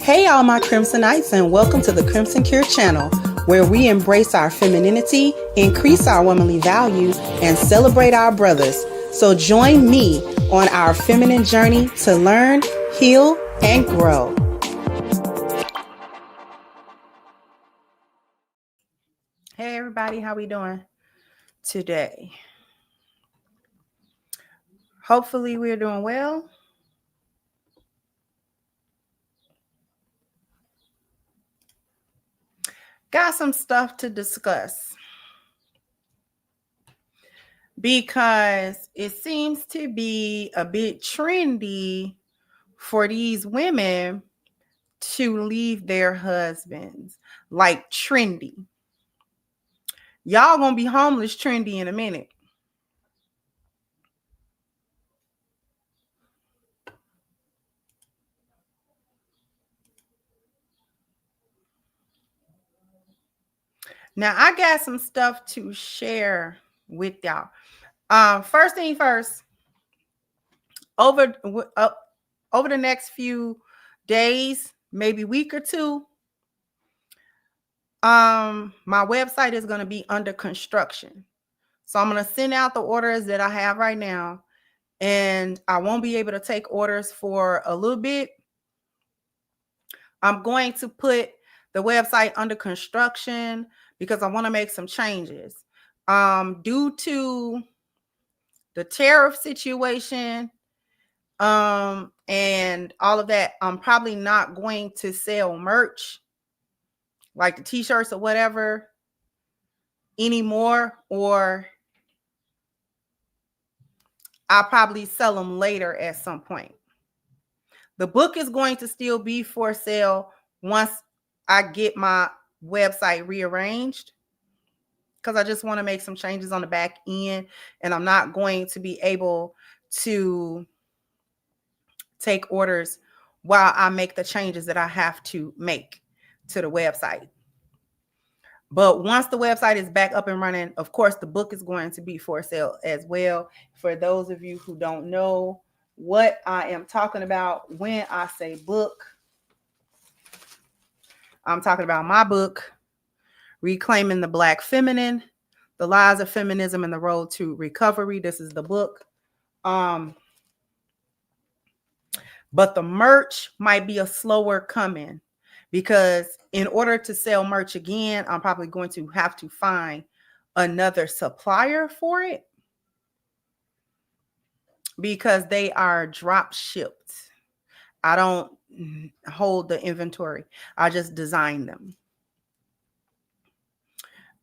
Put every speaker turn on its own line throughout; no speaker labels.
Hey, all my Crimsonites, and welcome to the Crimson Cure channel, where we embrace our femininity, increase our womanly value, and celebrate our brothers. So join me on our feminine journey to learn, heal, and grow. Hey, everybody, how we doing today? Hopefully, we're doing well. Got some stuff to discuss because it seems to be a bit trendy for these women to leave their husbands. Like trendy. Y'all gonna be homeless trendy in a minute. Now, I got some stuff to share with y'all. First thing first, over the next few days, maybe week or two, my website is going to be under construction. So I'm going to send out the orders that I have right now, and I won't be able to take orders for a little bit. I'm going to put the website under construction because I want to make some changes. Due to the tariff situation and all of that, I'm probably not going to sell merch like the t-shirts or whatever anymore, or I'll probably sell them later at some point. The book is going to still be for sale once I get my website rearranged, because I just want to make some changes on the back end, and I'm not going to be able to take orders while I make the changes that I have to make to the website. But once the website is back up and running, of course, the book is going to be for sale as well. For those of you who don't know what I am talking about when I say book, I'm talking about my book, Reclaiming the Black Feminine, The Lies of Feminism and the Road to Recovery. This is the book. But the merch might be a slower coming, because in order to sell merch again, I'm probably going to have to find another supplier for it, because they are drop shipped. I don't hold the inventory. I just design them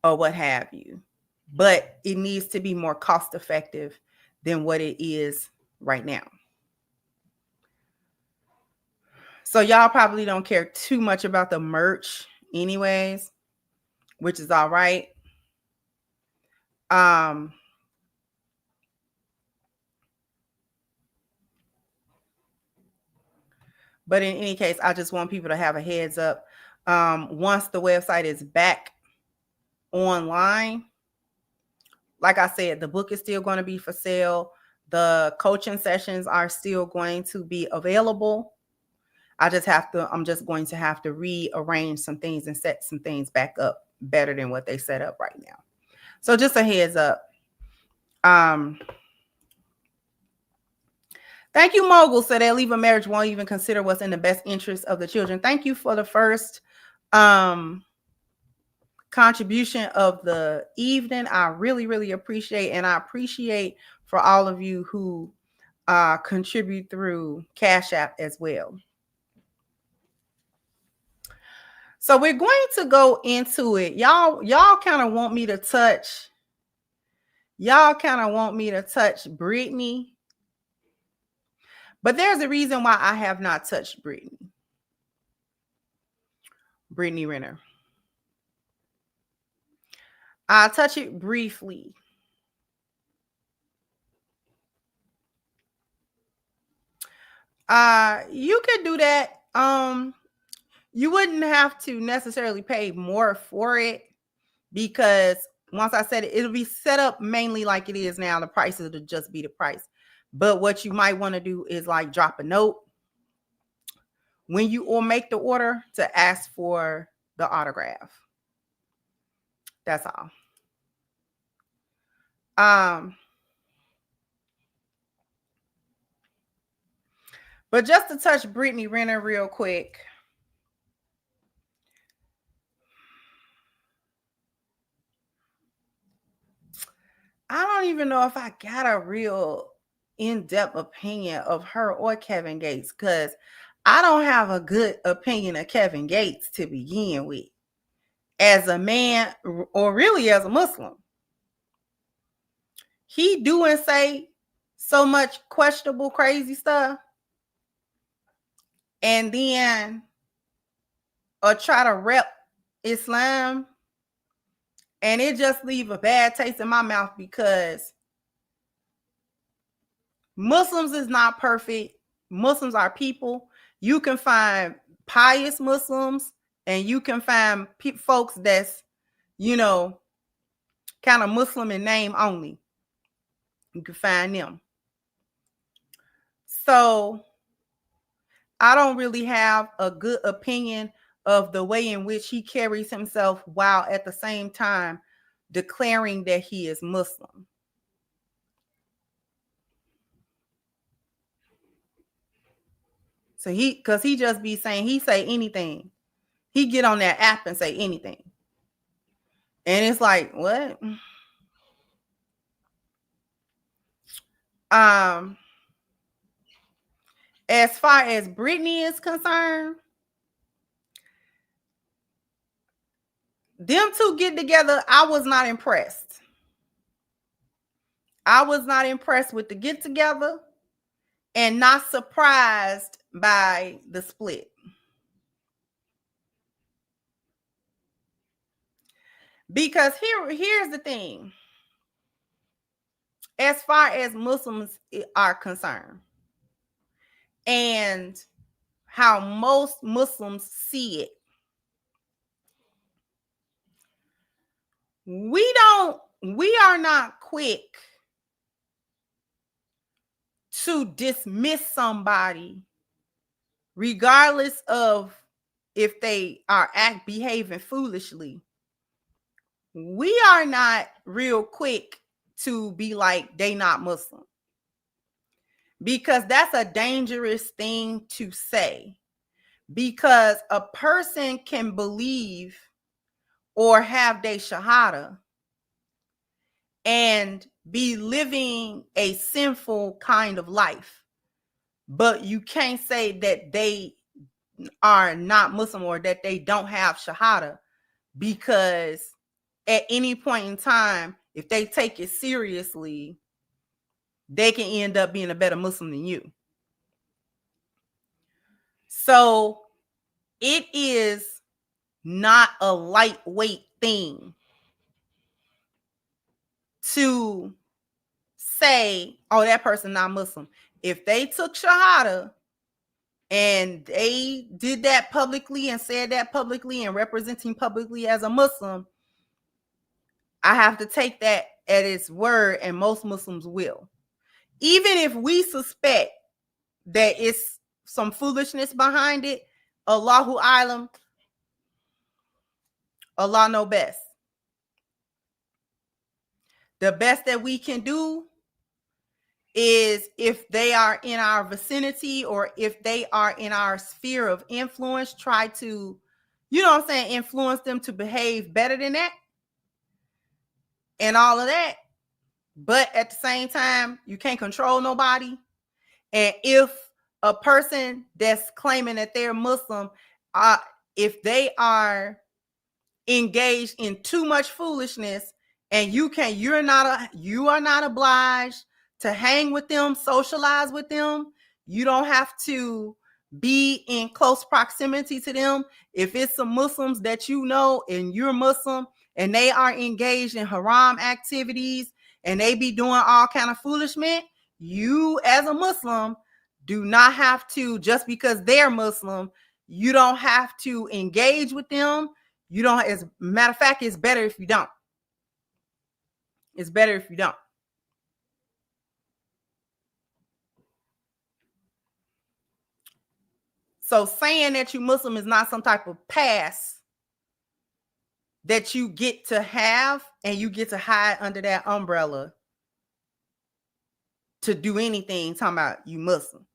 or what have you. But it needs to be more cost effective than what it is right now. So y'all probably don't care too much about the merch anyways, which is all right. But in any case, I just want people to have a heads up. Once the website is back online, like I said, the book is still going to be for sale. The coaching sessions are still going to be available. I'm just going to have to rearrange some things and set some things back up better than what they set up right now. So just a heads up. Thank you, Mogul. So they leave a marriage, won't even consider what's in the best interest of the children. Thank you for the first contribution of the evening. I really, really appreciate, and I appreciate for all of you who contribute through Cash App as well. So we're going to go into it. Y'all kind of want me to touch. Y'all kind of want me to touch Brittany. But there's a reason why I have not touched Brittany Renner. I'll touch it briefly. You could do that. You wouldn't have to necessarily pay more for it, because once I said it, it'll be set up mainly like it is now. The prices will just be the price. But what you might want to do is like drop a note when you or make the order to ask for the autograph. That's all. But just to touch Brittany Renner real quick. I don't even know if I got a real in-depth opinion of her or Kevin Gates, because I don't have a good opinion of Kevin Gates to begin with, as a man or really as a Muslim. He do and say so much questionable, crazy stuff, and then try to rep Islam, and it just leave a bad taste in my mouth, because Muslims is not perfect. Muslims are people. You can find pious Muslims, and you can find folks that's, kind of Muslim in name only. You can find them. So I don't really have a good opinion of the way in which he carries himself, while at the same time declaring that he is Muslim. So because he just be saying, he say anything. He get on that app and say anything. And it's like, what? As far as Brittany is concerned, them two get together, I was not impressed. I was not impressed with the get together, and not surprised by the split. Because here's the thing. As far as Muslims are concerned, and how most Muslims see it, we are not quick to dismiss somebody regardless of if they are behaving foolishly. We are not real quick to be like, they not Muslim, because that's a dangerous thing to say, because a person can believe or have their shahada and be living a sinful kind of life, but you can't say that they are not Muslim or that they don't have shahada, because at any point in time, if they take it seriously, they can end up being a better Muslim than you. So it is not a lightweight thing to say, oh, that person not Muslim. If they took Shahada and they did that publicly and said that publicly and representing publicly as a Muslim, I have to take that at its word, and most Muslims will. Even if we suspect that it's some foolishness behind it, Allahu Alam, Allah know best. The best that we can do is, if they are in our vicinity or if they are in our sphere of influence, try to, you know what I'm saying, influence them to behave better than that and all of that. But at the same time, you can't control nobody. And if a person that's claiming that they're Muslim, if they are engaged in too much foolishness, and you are not obliged to hang with them, socialize with them. You don't have to be in close proximity to them. If it's some Muslims that you know and you're Muslim and they are engaged in haram activities and they be doing all kind of foolishness, you as a Muslim do not have to, just because they're Muslim, you don't have to engage with them. You don't, as a matter of fact, it's better if you don't. It's better if you don't. So saying that you Muslim is not some type of pass that you get to have and you get to hide under that umbrella to do anything talking about you Muslim.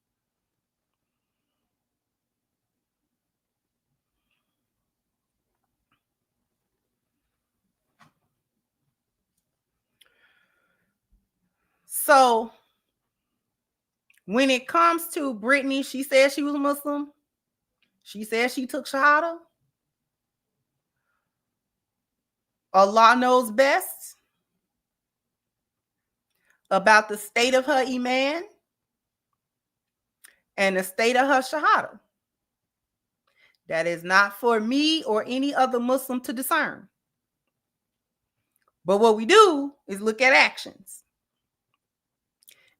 So when it comes to Brittany, she said she was Muslim. She said she took Shahada. Allah knows best about the state of her Iman and the state of her Shahada. That is not for me or any other Muslim to discern. But what we do is look at actions.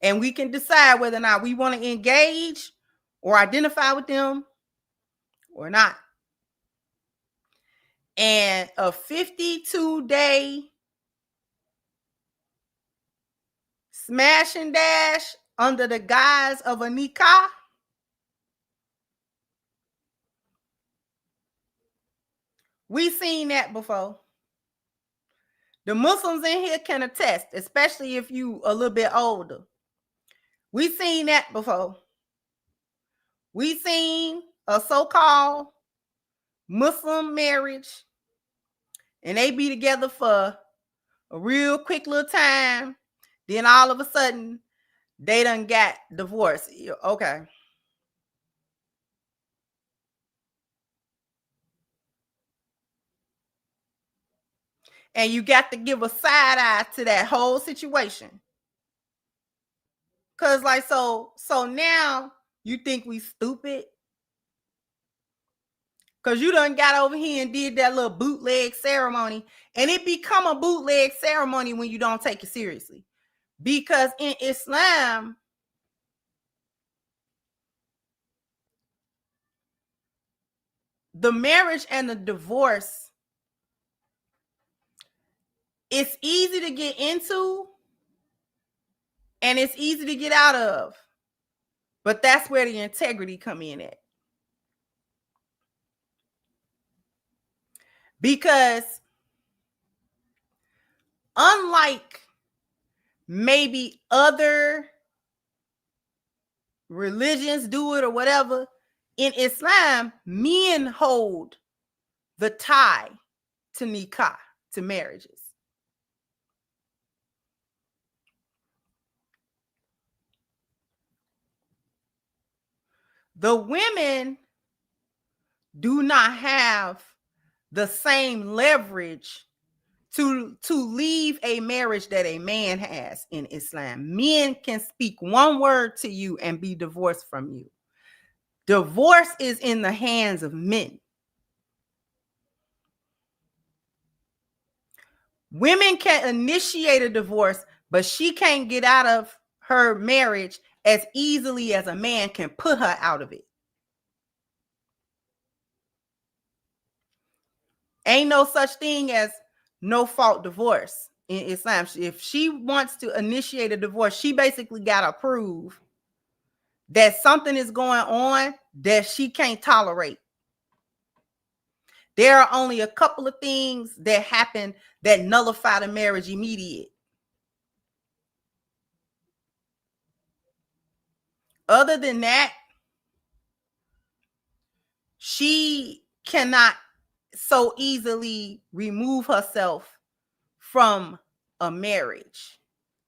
And we can decide whether or not we want to engage or identify with them or not. And a 52-day smash and dash under the guise of a nikah, we've seen that before. The Muslims in here can attest, especially if you a little bit older. We've seen that before. We've seen a so-called Muslim marriage, and they be together for a real quick little time. Then all of a sudden, they done got divorced. Okay. And you got to give a side eye to that whole situation. Cause like, so now you think we stupid? Cause you done got over here and did that little bootleg ceremony, and it become a bootleg ceremony when you don't take it seriously. Because in Islam, the marriage and the divorce, it's easy to get into and it's easy to get out of. But that's where the integrity come in at. Because unlike maybe other religions do it or whatever, in Islam, men hold the tie to nikah, to marriages. The women do not have the same leverage to leave a marriage that a man has in Islam. Men can speak one word to you and be divorced from you. Divorce is in the hands of men. Women can initiate a divorce, but she can't get out of her marriage as easily as a man can put her out of it. Ain't no such thing as no fault divorce in Islam. If she wants to initiate a divorce, she basically got to prove that something is going on that she can't tolerate. There are only a couple of things that happen that nullify the marriage immediate. Other than that, she cannot so easily remove herself from a marriage.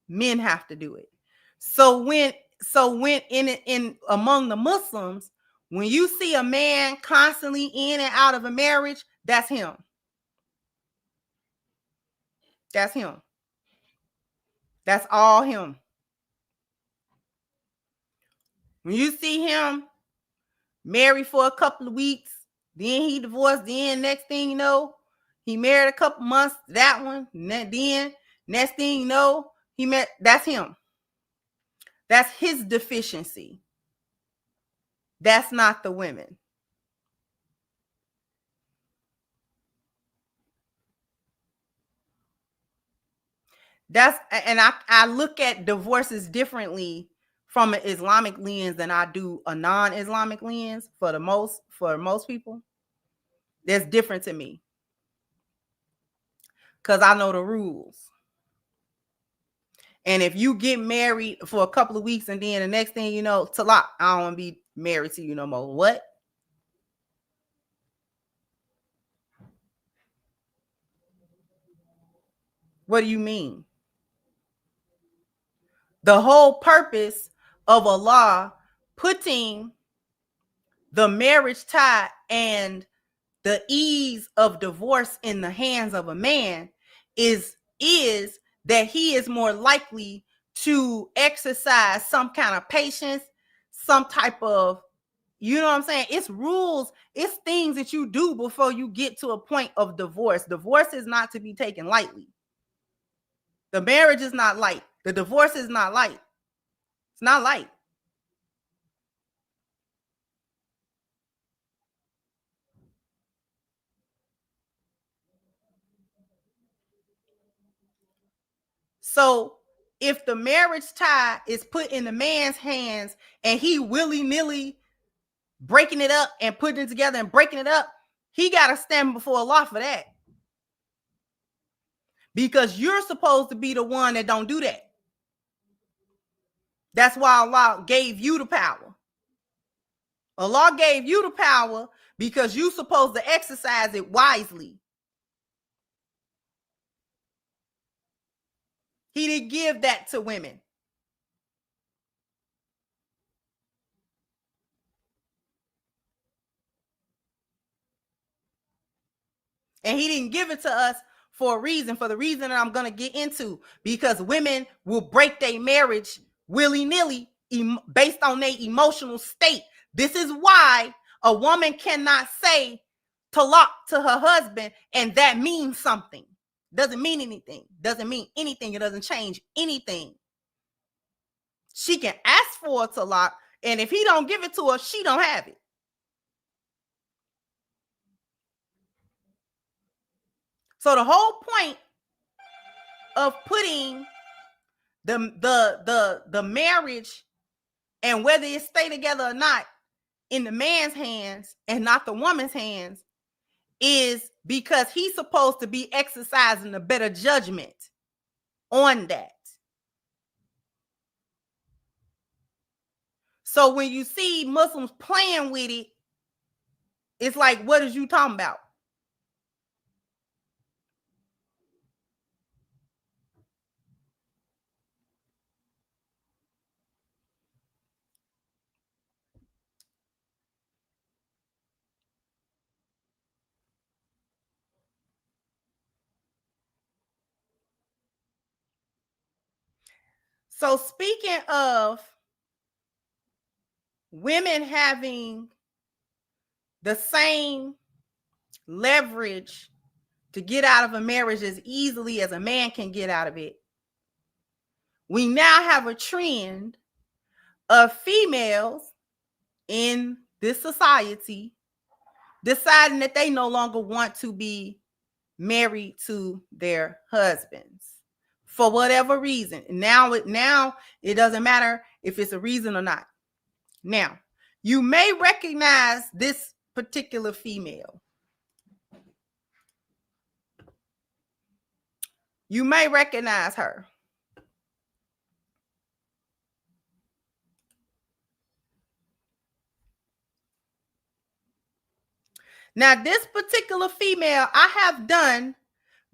Men have to do it. So when in among the Muslims, when you see a man constantly in and out of a marriage, that's him. That's him. That's all him. When you see him married for a couple of weeks, then he divorced, then next thing you know, he married a couple months, that one, then next thing you know, that's him. That's his deficiency. That's not the women. I look at divorces differently from an Islamic lens than I do a non-Islamic lens for most people. That's different to me. Because I know the rules. And if you get married for a couple of weeks and then the next thing you know, talak, I don't want to be married to you no more. What? What do you mean? The whole purpose of Allah putting the marriage tie and the ease of divorce in the hands of a man is that he is more likely to exercise some kind of patience, some type of, you know what I'm saying? It's rules, it's things that you do before you get to a point of divorce. Divorce is not to be taken lightly. The marriage is not light. The divorce is not light. It's not light. So if the marriage tie is put in the man's hands and he willy-nilly breaking it up and putting it together and breaking it up, he got to stand before Allah for that. Because you're supposed to be the one that don't do that. That's why Allah gave you the power. Allah gave you the power because you're supposed to exercise it wisely. He didn't give that to women. And he didn't give it to us for a reason, for the reason that I'm going to get into, because women will break their marriage willy-nilly based on their emotional state. This is why a woman cannot say talak to her husband and that means something. Doesn't mean anything. Doesn't mean anything. It doesn't change anything. She can ask for a talak, and if he don't give it to her, she don't have it. So the whole point of putting the marriage and whether it stay together or not in the man's hands and not the woman's hands is because he's supposed to be exercising a better judgment on that. So when you see Muslims playing with it, it's like, what is you talking about? So speaking of women having the same leverage to get out of a marriage as easily as a man can get out of it, we now have a trend of females in this society deciding that they no longer want to be married to their husbands for whatever reason. Now it doesn't matter if it's a reason or not. Now, you may recognize this particular female. You may recognize her. Now, this particular female, I have done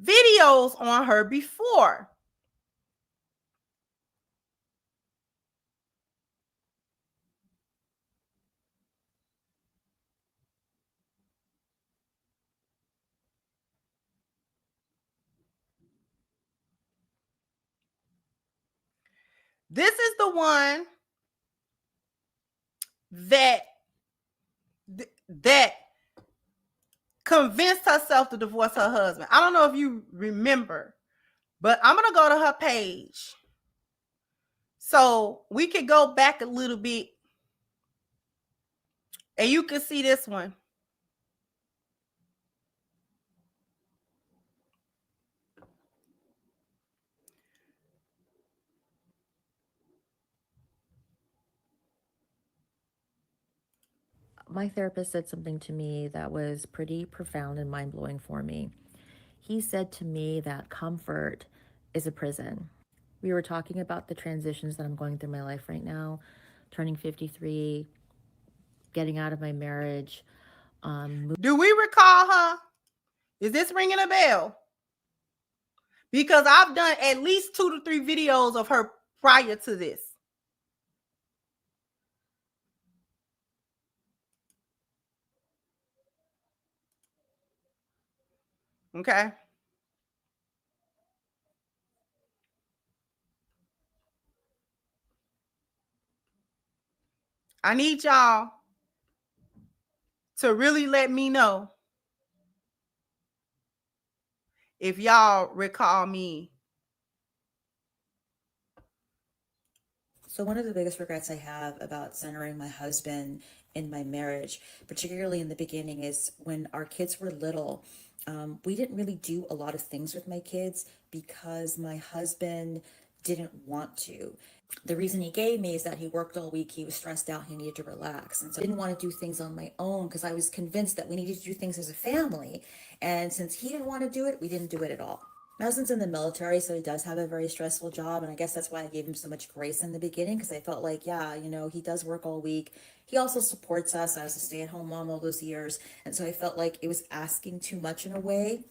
videos on her before. This is the one that convinced herself to divorce her husband. I don't know if you remember, but I'm going to go to her page so we could go back a little bit and you can see this one.
My therapist said something to me that was pretty profound and mind blowing for me. He said to me that comfort is a prison. We were talking about the transitions that I'm going through my life right now, turning 53, getting out of my marriage.
Do we recall her? Is this ringing a bell? Because I've done at least 2 to 3 videos of her prior to this. Okay. I need y'all to really let me know if y'all recall me.
So, one of the biggest regrets I have about centering my husband in my marriage, particularly in the beginning, is when our kids were little. We didn't really do a lot of things with my kids because my husband didn't want to. The reason he gave me is that he worked all week, he was stressed out, he needed to relax. And so I didn't want to do things on my own because I was convinced that we needed to do things as a family. And since he didn't want to do it, we didn't do it at all. My husband's in the military, so he does have a very stressful job. And I guess that's why I gave him so much grace in the beginning, because I felt like, yeah, he does work all week. He also supports us. I was a stay-at-home mom all those years. And so I felt like it was asking too much in a way.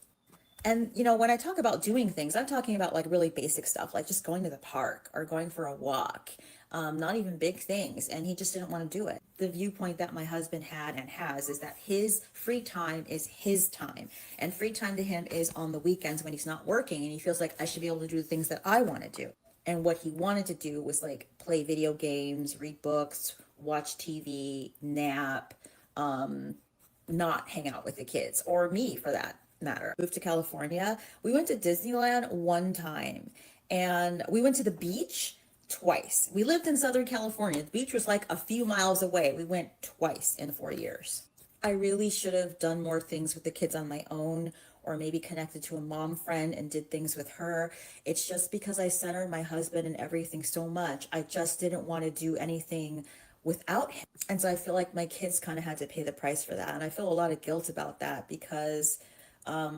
And, when I talk about doing things, I'm talking about like really basic stuff, like just going to the park or going for a walk, not even big things. And he just didn't want to do it. The viewpoint that my husband had and has is that his free time is his time. And free time to him is on the weekends when he's not working. And he feels like I should be able to do the things that I want to do. And what he wanted to do was like play video games, read books, watch TV, nap, not hang out with the kids or me for that matter. Moved to California. We went to Disneyland one time and we went to the beach twice. We lived in Southern California. The beach was like a few miles away. We went twice in 4 years. I really should have done more things with the kids on my own, or maybe connected to a mom friend and did things with her. It's just because I centered my husband and everything so much. I just didn't want to do anything without him. And so I feel like my kids kind of had to pay the price for that. And I feel a lot of guilt about that because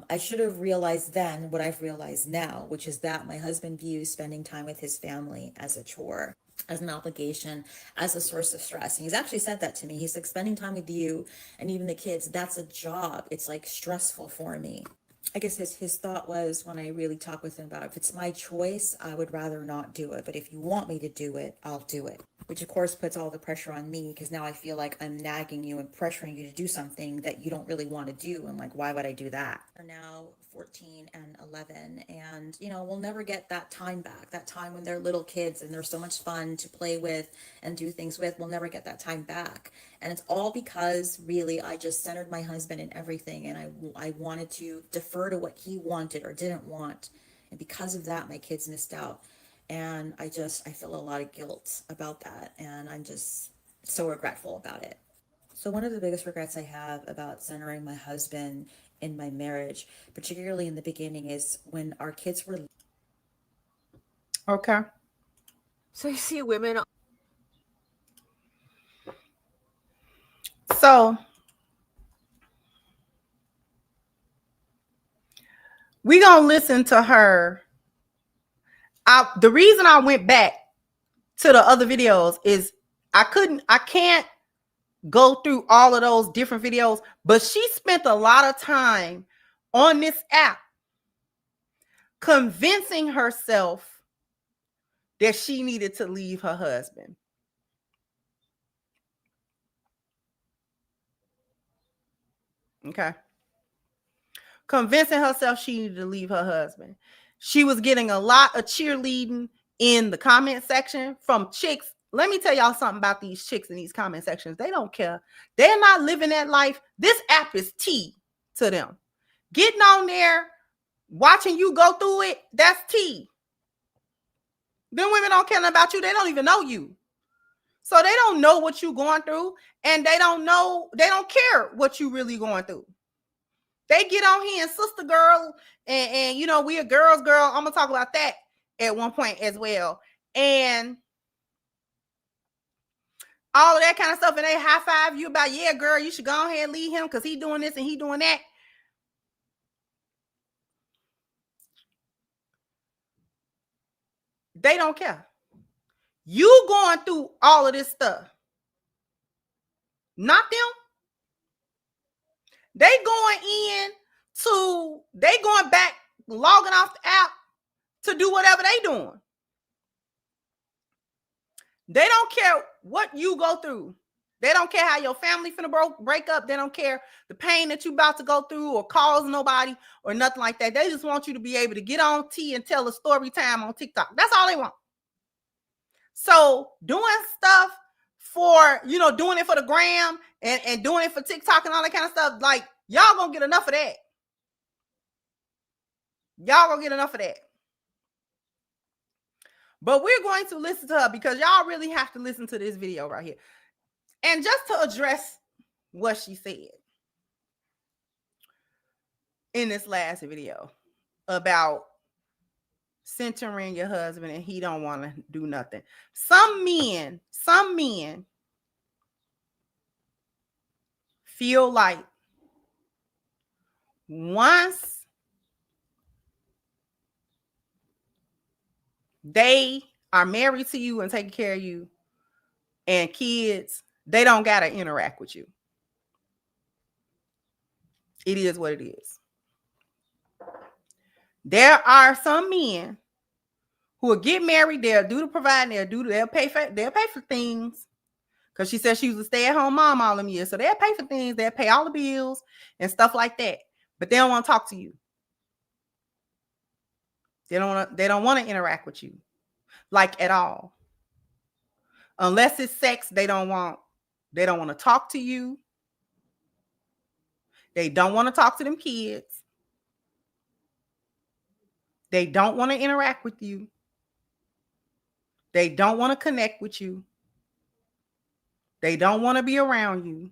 I should have realized then what I've realized now, which is that my husband views spending time with his family as a chore, as an obligation, as a source of stress. And he's actually said that to me. He's like, spending time with you and even the kids, that's a job. It's like stressful for me. I guess his thought was, when I really talk with him about it, if it's my choice, I would rather not do it. But if you want me to do it, I'll do it. Which of course puts all the pressure on me, because now I feel like I'm nagging you and pressuring you to do something that you don't really want to do. And like, why would I do that? Are now 14 and 11. And, we'll never get that time back, that time when they're little kids and they're so much fun to play with and do things with. We'll never get that time back. And it's all because really I just centered my husband in everything. And I wanted to defer to what he wanted or didn't want. And because of that, my kids missed out. And I feel a lot of guilt about that. And I'm just so regretful about it. So, one of the biggest regrets I have about centering my husband in my marriage, particularly in the beginning, is when our kids were.
Okay.
So you see women.
So we gonna listen to her. The reason I went back to the other videos is I can't go through all of those different videos, but she spent a lot of time on this app convincing herself that she needed to leave her husband. Okay. Convincing herself she needed to leave her husband. She was getting a lot of cheerleading in the comment section from chicks. Let me tell y'all something about these chicks in these comment sections. They don't care. They're not living that life. This app is tea to them. Getting on there, watching you go through it, that's tea. Them women don't care about you. They don't even know you. So they don't know what you're going through, and they don't care what you really going through. They get on here and sister girl, and we a girls girl. I'm gonna talk about that at one point as well. And all of that kind of stuff, and they high five you about, yeah, girl, you should go ahead and leave him because he doing this and he doing that. They don't care. You going through all of this stuff. Not them. They going back, logging off the app to do whatever they doing. They don't care what you go through. They don't care how your family finna break up. They don't care the pain that you about to go through or cause nobody or nothing like that. They just want you to be able to get on T and tell a story time on TikTok. That's all they want. So doing stuff for, doing it for the gram and doing it for TikTok and all that kind of stuff, like, y'all gonna get enough of that. Y'all gonna get enough of that. But we're going to listen to her because y'all really have to listen to this video right here. And just to address what she said in this last video about centering your husband and he don't want to do nothing. Some men feel like once they are married to you and taking care of you and kids, they don't got to interact with you. It is what it is. There are some men who will get married, they'll do the providing, they'll pay for things. Because she said she was a stay-at-home mom all them years. So they'll pay for things, they'll pay all the bills and stuff like that. But they don't want to talk to you. They don't want to interact with you, like, at all. Unless it's sex, they don't want to talk to you. They don't want to talk to them kids. They don't want to interact with you. They don't want to connect with you. They don't want to be around you.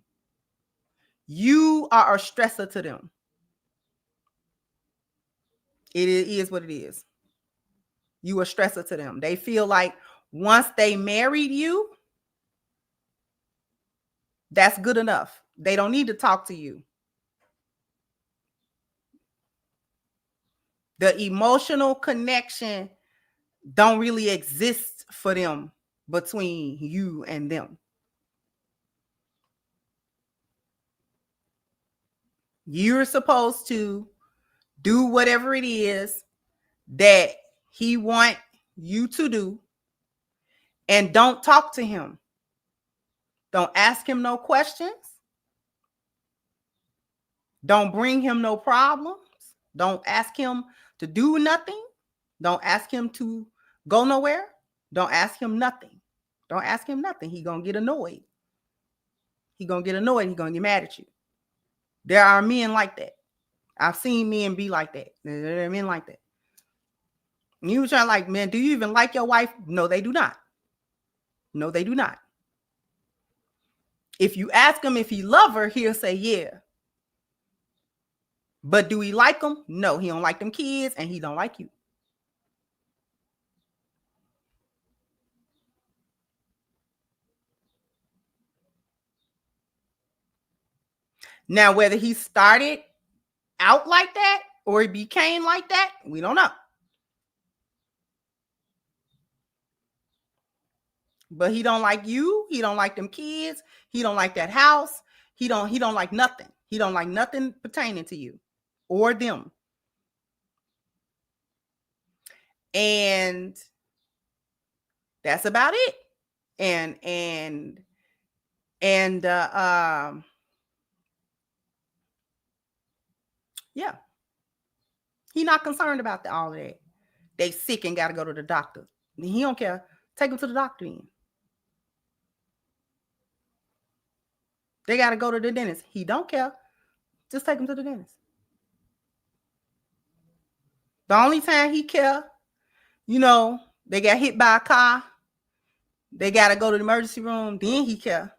You are a stressor to them. It is what it is. You a stressor to them. They feel like once they married you, that's good enough. They don't need to talk to you. The emotional connection don't really exist for them between you and them. You're supposed to do whatever it is that he want you to do, and don't talk to him. Don't ask him no questions. Don't bring him no problems. Don't ask him to do nothing. Don't ask him to go nowhere. Don't ask him nothing. Don't ask him nothing. He gonna get annoyed. He gonna get annoyed. He gonna get mad at you. There are men like that. I've seen men be like that. There are men like that. And you were trying like, man, do you even like your wife? No, they do not. No, they do not. If you ask him if he love her, he'll say yeah. But do he like them? No, he don't like them kids and he don't like you. Now, whether he started out like that or he became like that, we don't know. But he don't like you. He don't like them kids. He don't like that house. He don't like nothing. He don't like nothing pertaining to you or them. And that's about it. And yeah. He not concerned about all of that. They sick and got to go to the doctor. He don't care. Take them to the doctor then. They got to go to the dentist. He don't care. Just take them to the dentist. The only time he care, they got hit by a car. They got to go to the emergency room. Then he care.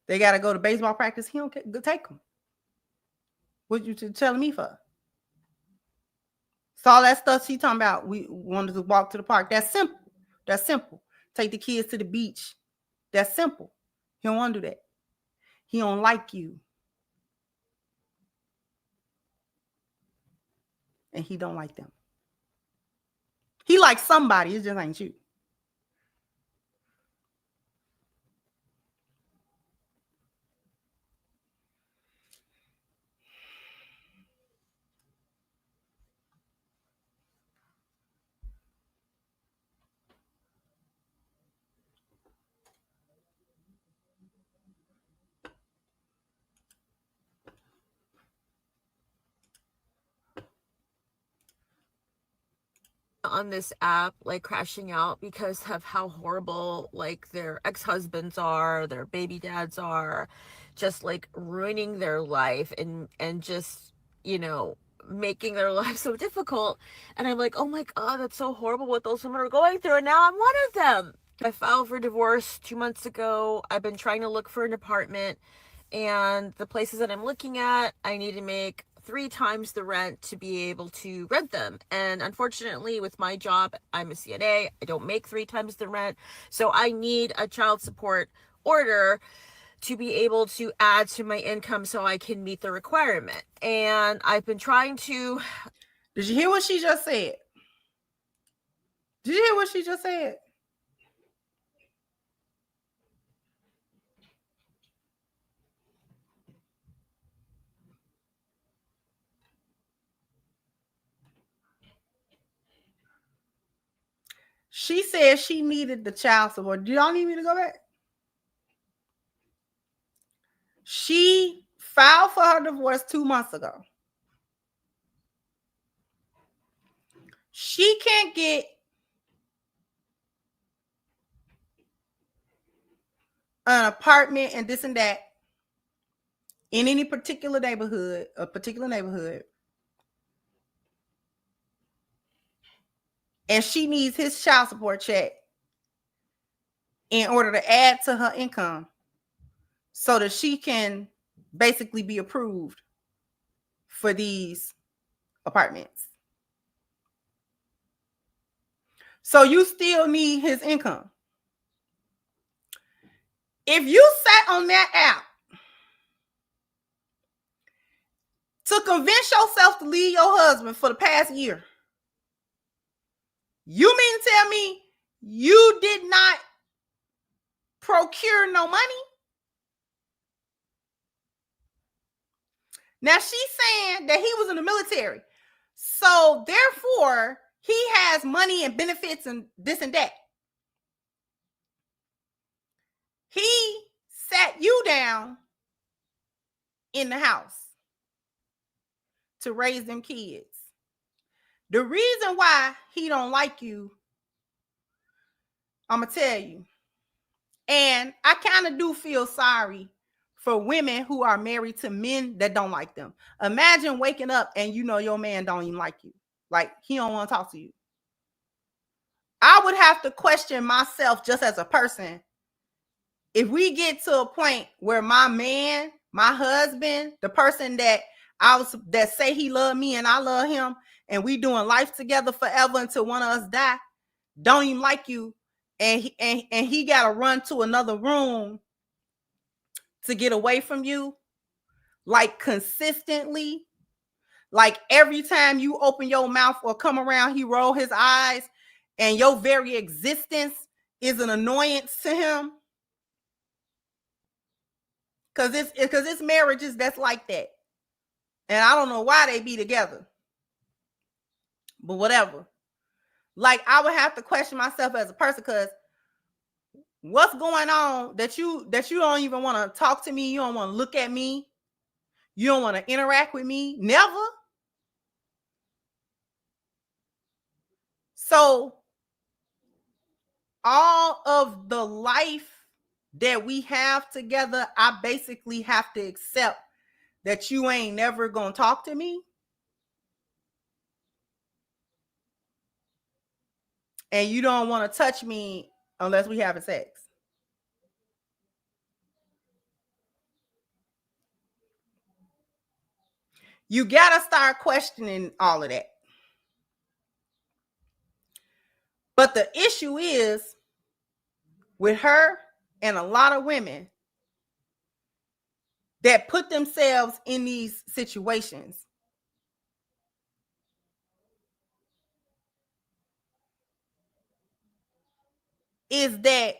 They got to go to baseball practice. He don't care. Go take them. What you telling me for? So all that stuff she talking about, we wanted to walk to the park. That's simple. That's simple. Take the kids to the beach. That's simple. He don't want to do that. He don't like you. And he don't like them. He likes somebody. It just ain't you.
On this app like crashing out because of how horrible like their ex-husbands are, their baby dads are, just like ruining their life and just making their life so difficult. And I'm like, oh my god, that's so horrible what those women are going through, and now I'm one of them. I filed for divorce 2 months ago. I've been trying to look for an apartment, and the places that I'm looking at, I need to make 3 times the rent to be able to rent them. And unfortunately, with my job, I'm a CNA. I don't make 3 times the rent. So I need a child support order to be able to add to my income so I can meet the requirement. And I've been trying to...
Did you hear what she just said? Did you hear what she just said? She said she needed the child support. Do y'all need me to go back? She filed for her divorce 2 months ago. She can't get an apartment and this and that in any particular neighborhood, and she needs his child support check in order to add to her income so that she can basically be approved for these apartments. So you still need his income. If you sat on that app to convince yourself to leave your husband for the past year, you mean to tell me you did not procure no money? Now she's saying that he was in the military. So therefore, he has money and benefits and this and that. He sat you down in the house to raise them kids. The reason why he don't like you, I'm going to tell you. And I kind of do feel sorry for women who are married to men that don't like them. Imagine waking up and you know your man don't even like you. Like, he don't want to talk to you. I would have to question myself just as a person. If we get to a point where my man, my husband, the person that that say he love me and I love him, and we doing life together forever until one of us die, don't even like you, and he got to run to another room to get away from you, like consistently, like every time you open your mouth or come around, he roll his eyes, and your very existence is an annoyance to him. Because it's marriages that's like that. And I don't know why they be together. But whatever. Like, I would have to question myself as a person, because what's going on that you don't even want to talk to me? You don't want to look at me. You don't want to interact with me. Never. So all of the life that we have together, I basically have to accept that you ain't never gonna talk to me, and you don't want to touch me unless we having sex. You gotta start questioning all of that. But the issue is with her and a lot of women that put themselves in these situations is that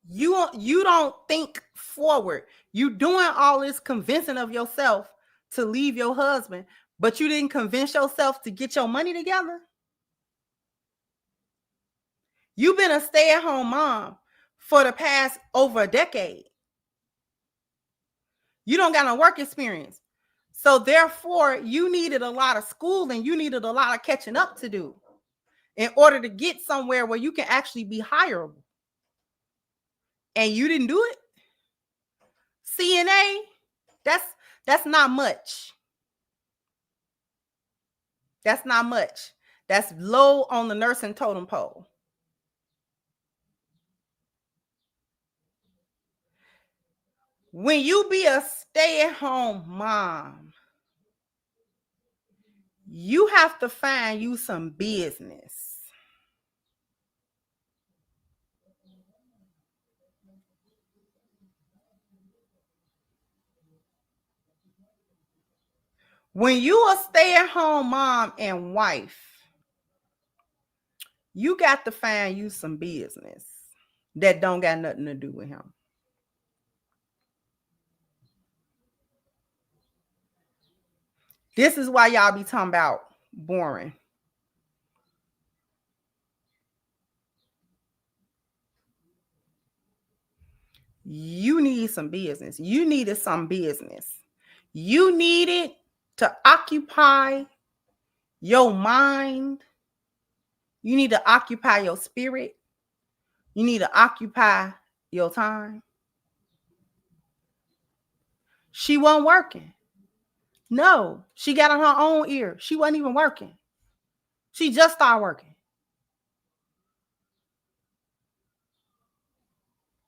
you don't think forward. You doing all this convincing of yourself to leave your husband, but you didn't convince yourself to get your money together. You've been a stay-at-home mom for the past over a decade. You don't got no work experience. So therefore, you needed a lot of schooling. You needed a lot of catching up to do in order to get somewhere where you can actually be hireable. And you didn't do it. CNA, that's not much. That's not much. That's low on the nursing totem pole. When you be a stay-at-home mom, you have to find you some business. When you a stay-at-home mom and wife, you got to find you some business that don't got nothing to do with him. This is why y'all be talking about boring. You need some business. You needed some business. You needed to occupy your mind. You need to occupy your spirit. You need to occupy your time. She wasn't working. No, she got on her own ear. She wasn't even working. She just started working.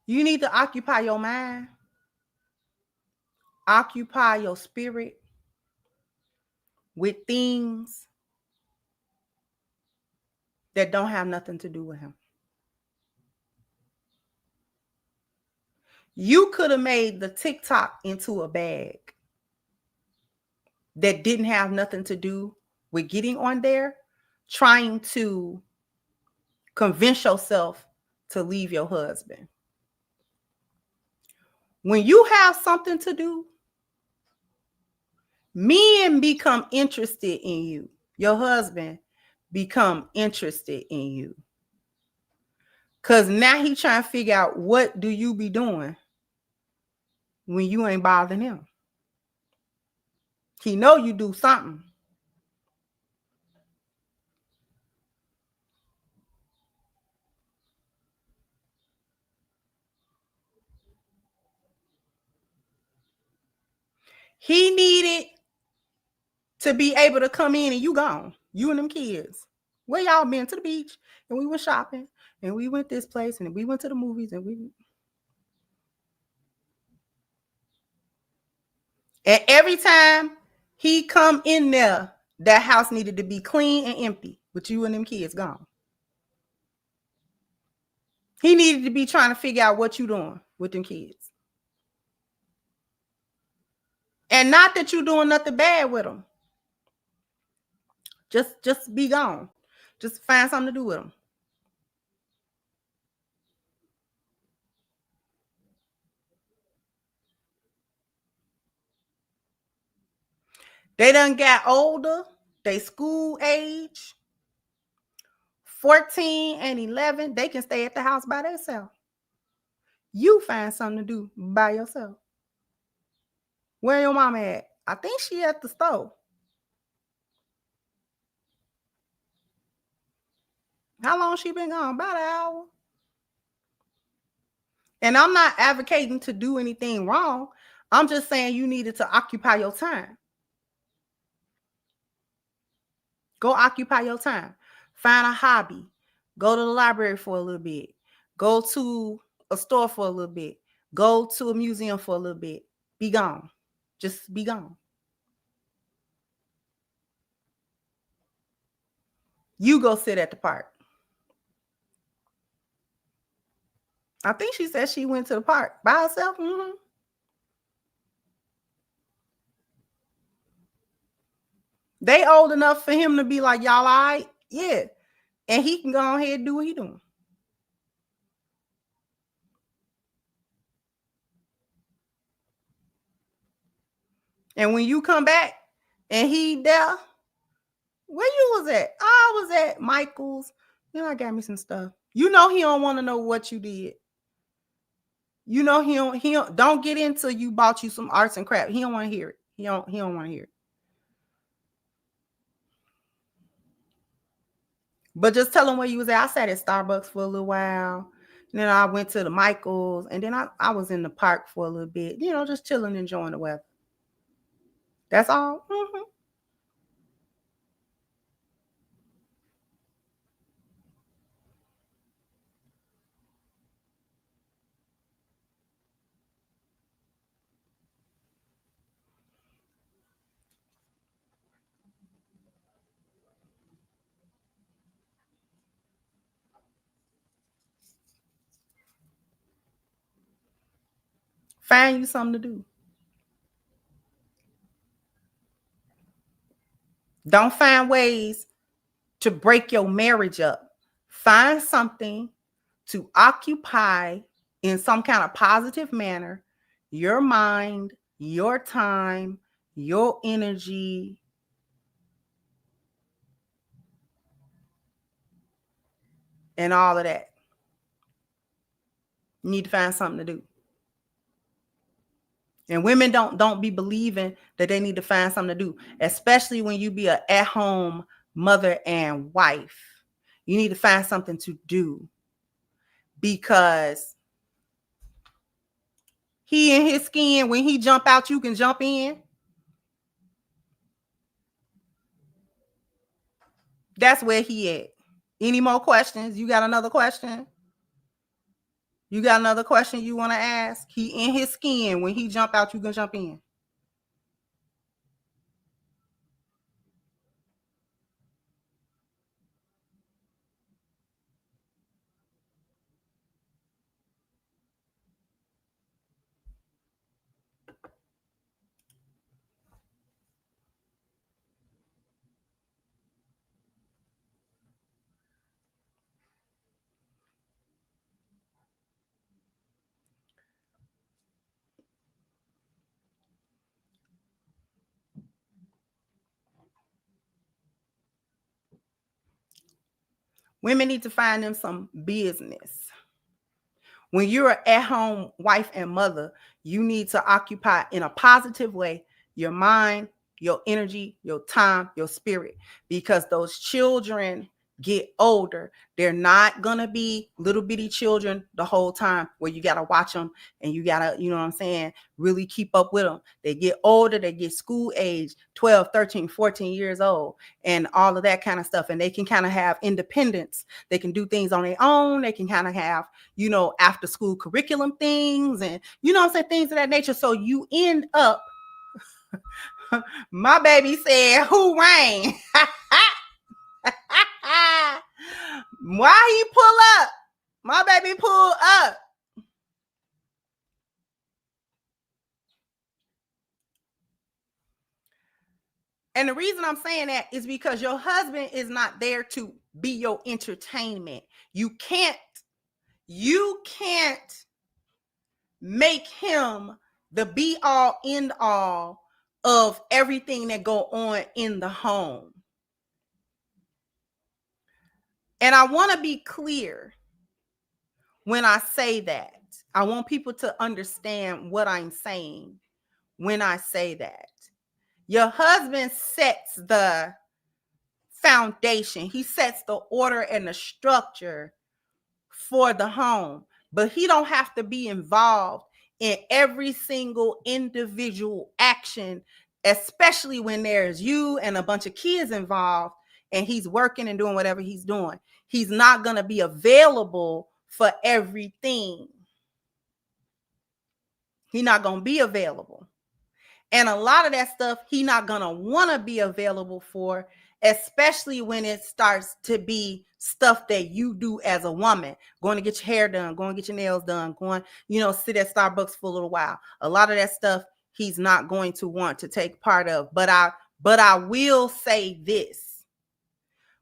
You need to occupy your mind, occupy your spirit with things that don't have nothing to do with him. You could have made the TikTok into a bag that didn't have nothing to do with getting on there, trying to convince yourself to leave your husband. When you have something to do, men become interested in you. Your husband become interested in you. Cause now he trying to figure out what do you be doing when you ain't bothering him. He know you do something. He needed to be able to come in and you gone. You and them kids. Where y'all been? To the beach. And we went shopping. And we went this place. And we went to the movies. And every time he come in there, that house needed to be clean and empty. With you and them kids gone. He needed to be trying to figure out what you doing with them kids. And not that you doing nothing bad with them. Just be gone. Just find something to do with them. They done got older. They school age. 14 and 11. They can stay at the house by themselves. You find something to do by yourself. Where your mama at? I think she at the store. How long she been gone? About an hour. And I'm not advocating to do anything wrong. I'm just saying you needed to occupy your time. Go occupy your time. Find a hobby. Go to the library for a little bit. Go to a store for a little bit. Go to a museum for a little bit. Be gone. Just be gone. You go sit at the park. I think she said she went to the park by herself. Mm-hmm. They old enough for him to be like, y'all all right? Yeah. And he can go ahead and do what he doing. And when you come back and he there, where you was at? I was at Michael's. I got me some stuff. You know he don't want to know what you did. You know he don't get into you bought you some arts and crafts. He don't want to hear it. He don't want to hear it. But just tell him where you was at. I sat at Starbucks for a little while. And then I went to the Michael's. And then I was in the park for a little bit. Just chilling, enjoying the weather. That's all. Mm-hmm. Find you something to do. Don't find ways to break your marriage up. Find something to occupy in some kind of positive manner your mind, your time, your energy. And all of that. You need to find something to do. And women don't be believing that they need to find something to do, especially when you be an at-home mother and wife. You need to find something to do because he in his skin, when he jump out, you can jump in. That's where he at. Any more questions? You got another question? You got another question you want to ask? He in his skin. When he jump out, you can jump in. Women need to find them some business. When you're an at-home wife and mother, you need to occupy in a positive way your mind, your energy, your time, your spirit, because those children get older. They're not gonna be little bitty children the whole time where you gotta watch them and you gotta, you know what I'm saying, really keep up with them. They get older, they get school age, 12, 13, 14 years old, and all of that kind of stuff. And they can kind of have independence. They can do things on their own. They can kind of have, you know, after school curriculum things and, you know what I'm saying, things of that nature. So you end up, my baby said, who rang? Why he pull up? My baby pull up. And the reason I'm saying that is because your husband is not there to be your entertainment. You can't make him the be all end all of everything that go on in the home. And I want to be clear when I say that. I want people to understand what I'm saying when I say that. Your husband sets the foundation. He sets the order and the structure for the home, but he don't have to be involved in every single individual action, especially when there's you and a bunch of kids involved and he's working and doing whatever he's doing. He's not going to be available for everything. He's not going to be available. And a lot of that stuff he's not going to want to be available for, especially when it starts to be stuff that you do as a woman, going to get your hair done, going to get your nails done, going, you know, sit at Starbucks for a little while. A lot of that stuff he's not going to want to take part of. But I will say this.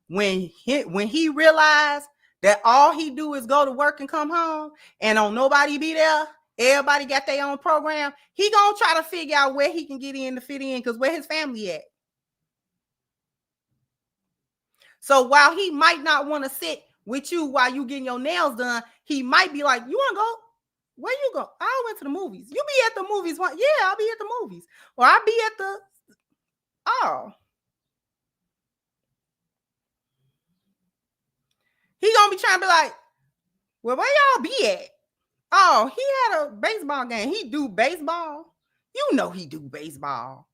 When he realized that all he do is go to work and come home and don't nobody be there, everybody got their own program, he gonna try to figure out where he can get in to fit in, because where his family at. So while he might not want to sit with you while you getting your nails done, he might be like, you want to go? Where you go? I went to the movies. You be at the movies? Yeah, I'll be at the movies. Or I'll be at the, oh. He gonna be trying to be like, well, where y'all be at? Oh, he had a baseball game. He do baseball. You know he do baseball.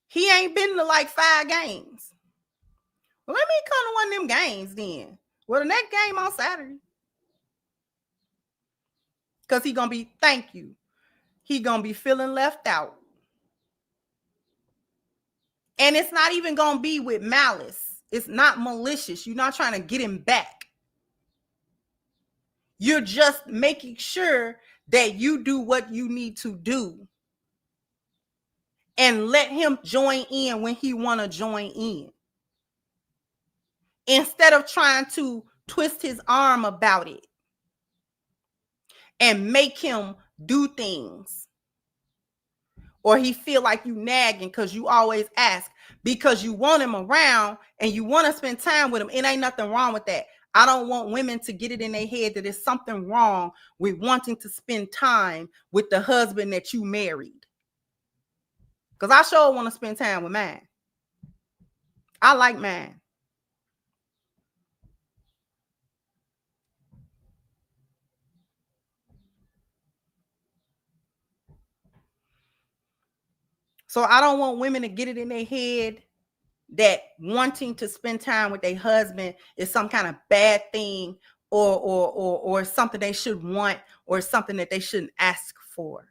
He ain't been to like 5 games. Well, let me come to one of them games then. Well, the next game on Saturday. Because he gonna be, thank you. He gonna be feeling left out. And it's not even gonna be with malice. It's not malicious. You're not trying to get him back. You're just making sure that you do what you need to do. And let him join in when he want to join in. Instead of trying to twist his arm about it and make him do things. Or he feel like you nagging because you always ask, because you want him around and you want to spend time with him. It ain't nothing wrong with that. I don't want women to get it in their head that there's something wrong with wanting to spend time with the husband that you married. Because I sure want to spend time with mine. I like mine. So I don't want women to get it in their head that wanting to spend time with their husband is some kind of bad thing or something they should want or something that they shouldn't ask for.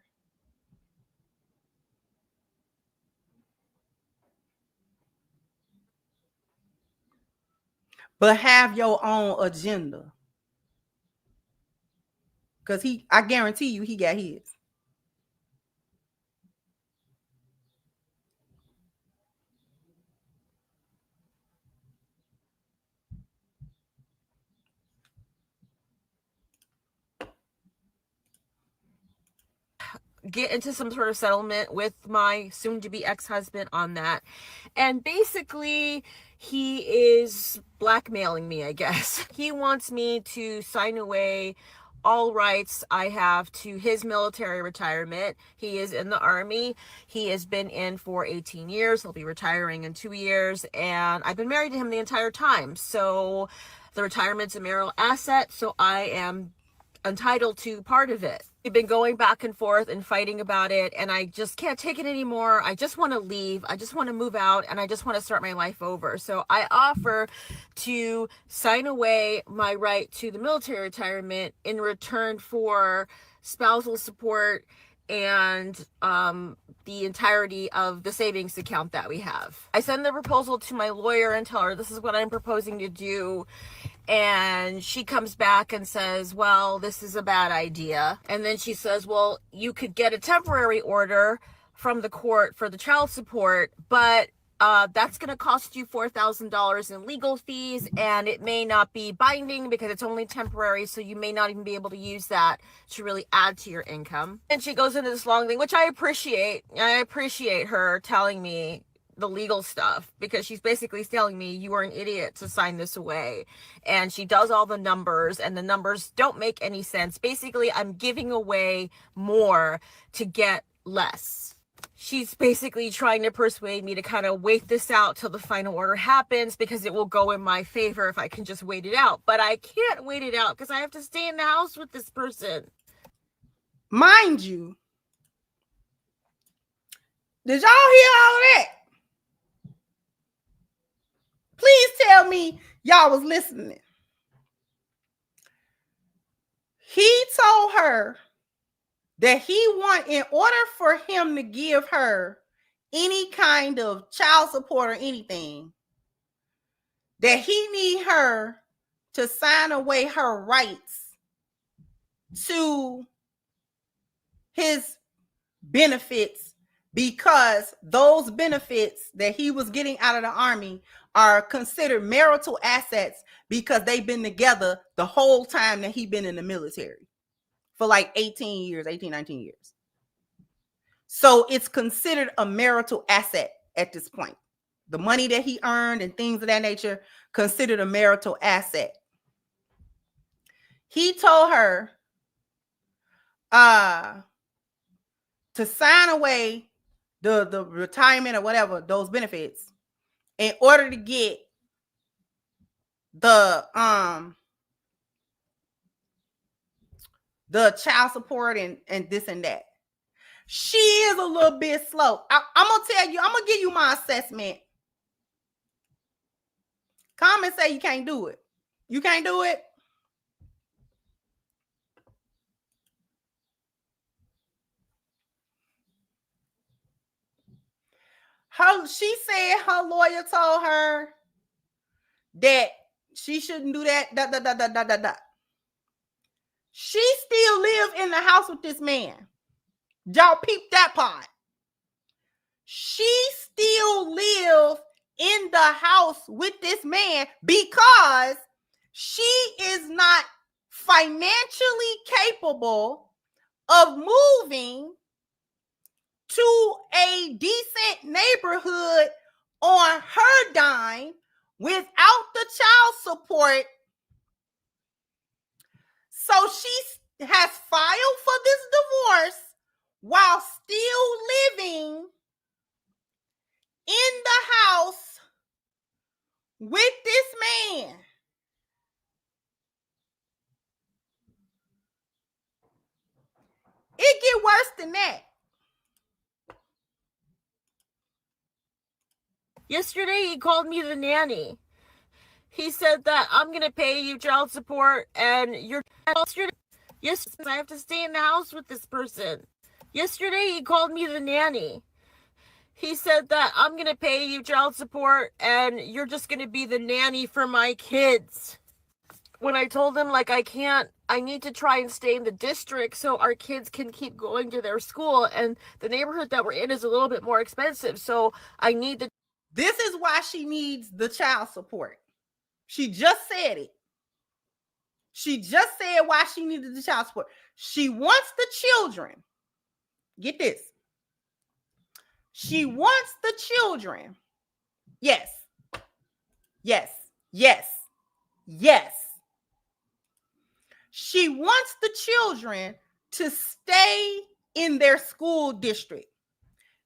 But have your own agenda. Because I guarantee you he got his.
Get into some sort of settlement with my soon-to-be ex-husband on that. And basically, he is blackmailing me, I guess. He wants me to sign away all rights I have to his military retirement. He is in the Army. He has been in for 18 years. He'll be retiring in 2 years. And I've been married to him the entire time. So the retirement's a marital asset. So I am entitled to part of it. We've been going back and forth and fighting about it, and I just can't take it anymore. I just want to leave. I just want to move out, and I just want to start my life over. So I offer to sign away my right to the military retirement in return for spousal support and the entirety of the savings account that we have. I send the proposal to my lawyer and tell her this is what I'm proposing to do. And she comes back and says, well, this is a bad idea. And then she says, well, you could get a temporary order from the court for the child support, but that's going to cost you $4,000 in legal fees, and it may not be binding because it's only temporary, so you may not even be able to use that to really add to your income. And she goes into this long thing, which I appreciate. I appreciate her telling me the legal stuff, because she's basically telling me you are an idiot to sign this away. And she does all the numbers, and the numbers don't make any sense. Basically, I'm giving away more to get less. She's basically trying to persuade me to kind of wait this out till the final order happens, because it will go in my favor if I can just wait it out. But I can't wait it out because I have to stay in the house with this person.
Mind you, did y'all hear all of that? Please tell me y'all was listening. He told her that in order for him to give her any kind of child support or anything, that he need her to sign away her rights to his benefits, because those benefits that he was getting out of the Army are considered marital assets because they've been together the whole time that he's been in the military for like 19 years. So it's considered a marital asset at this point. The money that he earned and things of that nature, considered a marital asset. He told her to sign away the retirement or whatever, those benefits, in order to get the child support and this and that. She is a little bit slow. I'm gonna tell you, I'm gonna give you my assessment. Comments say you can't do it. You can't do it. She said her lawyer told her that she shouldn't do that. She still live in the house with this man. Y'all peep that part. She still live in the house with this man because she is not financially capable of moving to a decent neighborhood on her dime without the child support. So she has filed for this divorce while still living in the house with this man. It get worse than that.
Yesterday, he called me the nanny. He said that I'm going to pay you child support and you're... Yes, I have to stay in the house with this person. Yesterday, he called me the nanny. He said that I'm going to pay you child support and you're just going to be the nanny for my kids. When I told him, like, I need to try and stay in the district so our kids can keep going to their school, and the neighborhood that we're in is a little bit more expensive, so I need the...
This is why she needs the child support. She just said it. She just said why she needed the child support. She wants the children. Get this. She wants the children. Yes. Yes, yes, yes. She wants the children to stay in their school district.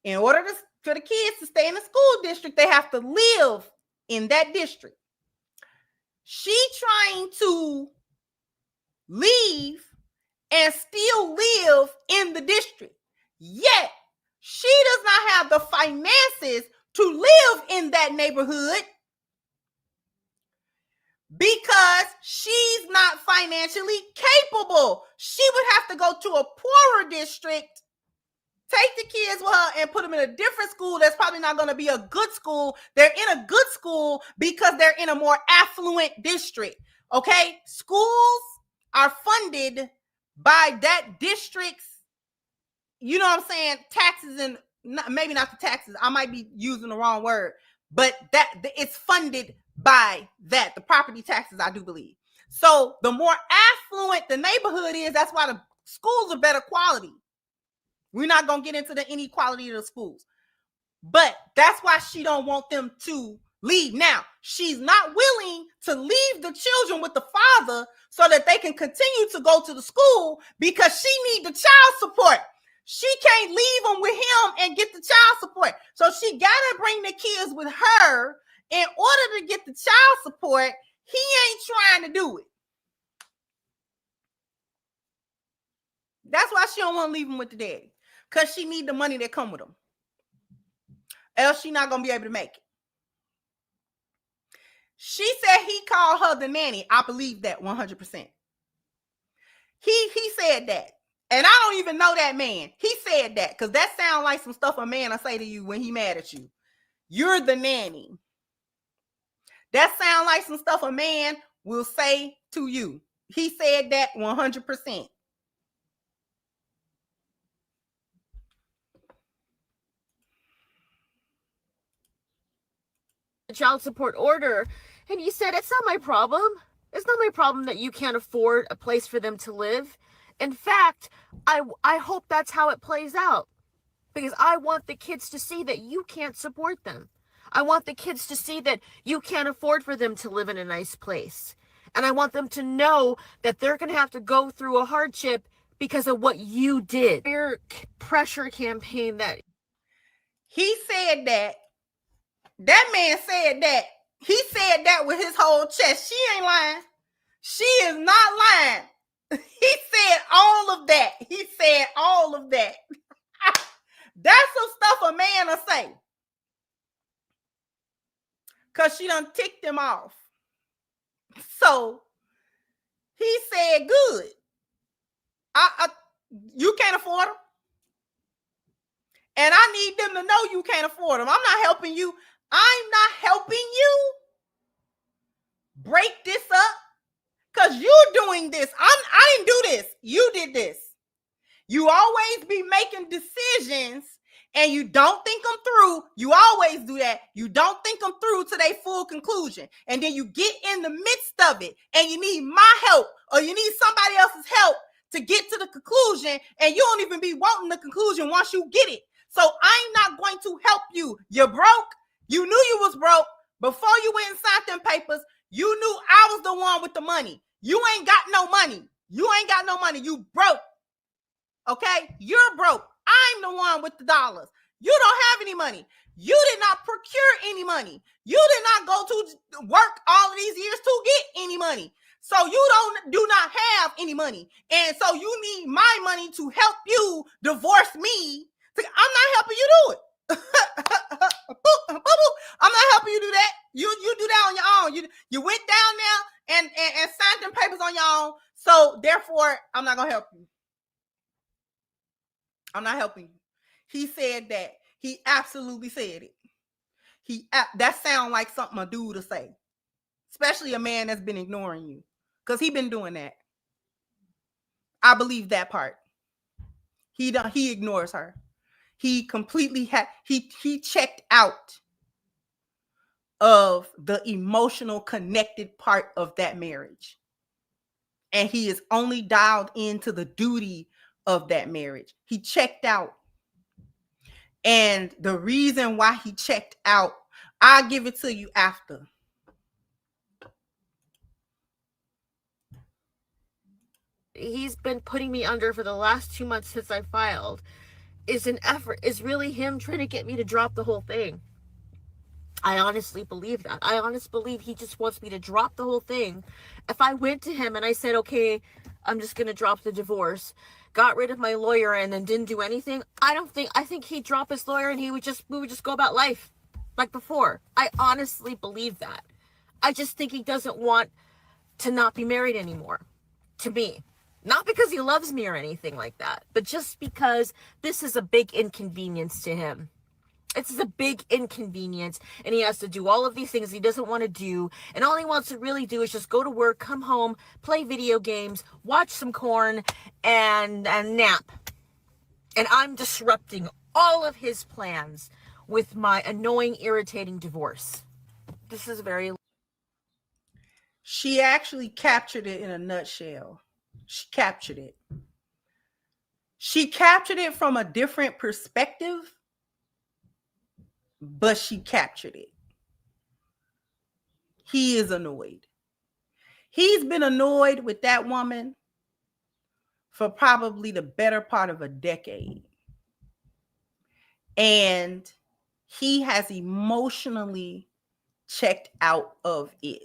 In order for the kids to stay in the school district, they have to live in that district. She trying to leave and still live in the district. Yet, she does not have the finances to live in that neighborhood because she's not financially capable. She would have to go to a poorer district, take the kids with her, and put them in a different school that's probably not going to be a good school. They're in a good school because they're in a more affluent district. Okay? Schools are funded by that district's, you know what I'm saying, taxes, and maybe not the taxes. I might be using the wrong word, but that it's funded by that, the property taxes, I do believe. So the more affluent the neighborhood is, that's why the schools are better quality. We're not going to get into the inequality of the schools, but that's why she don't want them to leave. Now, she's not willing to leave the children with the father so that they can continue to go to the school because she needs the child support. She can't leave them with him and get the child support. So she got to bring the kids with her in order to get the child support. He ain't trying to do it. That's why she don't want to leave him with the daddy, because she need the money that come with him. Else she not going to be able to make it. She said he called her the nanny. I believe that 100%. He said that. And I don't even know that man. He said that because that sounds like some stuff a man will say to you when he mad at you. You're the nanny. That sounds like some stuff a man will say to you. He said that 100%.
The child support order, and he said, it's not my problem. It's not my problem that you can't afford a place for them to live. In fact, I hope that's how it plays out, because I want the kids to see that you can't support them. I want the kids to see that you can't afford for them to live in a nice place. And I want them to know that they're going to have to go through a hardship because of what you did. Your pressure campaign that
he said that. That man said that. He said that with his whole chest. She ain't lying. She is not lying. He said all of that. He said all of that. That's some stuff a man will say. Because she done ticked him off. So he said, good. You can't afford them. And I need them to know you can't afford them. I'm not helping you. I'm not helping you break this up because you're doing this. I didn't do this. You did this. You always be making decisions and you don't think them through. You always do that. You don't think them through to their full conclusion. And then you get in the midst of it and you need my help or you need somebody else's help to get to the conclusion, and you don't even be wanting the conclusion once you get it. So I'm not going to help you. You're broke. You knew you was broke before you went and signed them papers. You knew I was the one with the money. You ain't got no money. You ain't got no money. You broke. Okay? You're broke. I'm the one with the dollars. You don't have any money. You did not procure any money. You did not go to work all of these years to get any money. So you do not have any money. And so you need my money to help you divorce me. I'm not helping you do it. I'm not helping you do that. You do that on your own. You went down there and signed them papers on your own. So therefore, I'm not going to help you. I'm not helping you. He said that. He absolutely said it. That sounds like something a dude to say, especially a man that's been ignoring you, because he been doing that. I believe that part. He ignores her. He completely he checked out of the emotional connected part of that marriage, and he is only dialed into the duty of that marriage. He checked out. And the reason why he checked out, I'll give it to you after.
he's been putting me under for the last 2 months since I filed is an effort, is really him trying to get me to drop the whole thing. I honestly believe that. I honestly believe he just wants me to drop the whole thing. If I went to him and I said, okay, I'm just going to drop the divorce, got rid of my lawyer and then didn't do anything, I think he'd drop his lawyer and we would just go about life like before. I honestly believe that. I just think he doesn't want to not be married anymore to me. Not because he loves me or anything like that, but just because this is a big inconvenience to him. It's a big inconvenience, and he has to do all of these things he doesn't want to do, and all he wants to really do is just go to work, come home, play video games, watch some corn, and nap. And I'm disrupting all of his plans with my annoying, irritating divorce. This is very...
She actually captured it in a nutshell. She captured it. She captured it from a different perspective, but she captured it. He is annoyed. He's been annoyed with that woman for probably the better part of a decade. And he has emotionally checked out of it.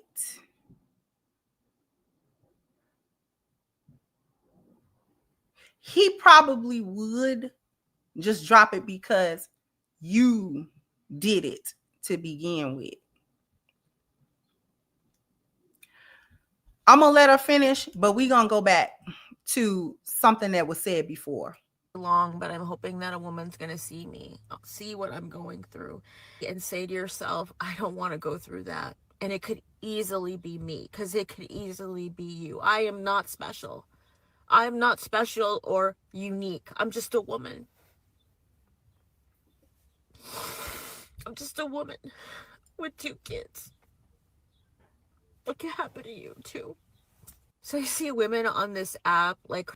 He probably would just drop it because you did it to begin with. I'm going to let her finish, but we're going to go back to something that was said before.
Long, but I'm hoping that a woman's going to see me, see what I'm going through, and say to yourself, I don't want to go through that. And it could easily be me, because it could easily be you. I am not special. I am not special or unique. I'm just a woman. I'm just a woman with 2 kids. What could happen to you too? So I see women on this app like...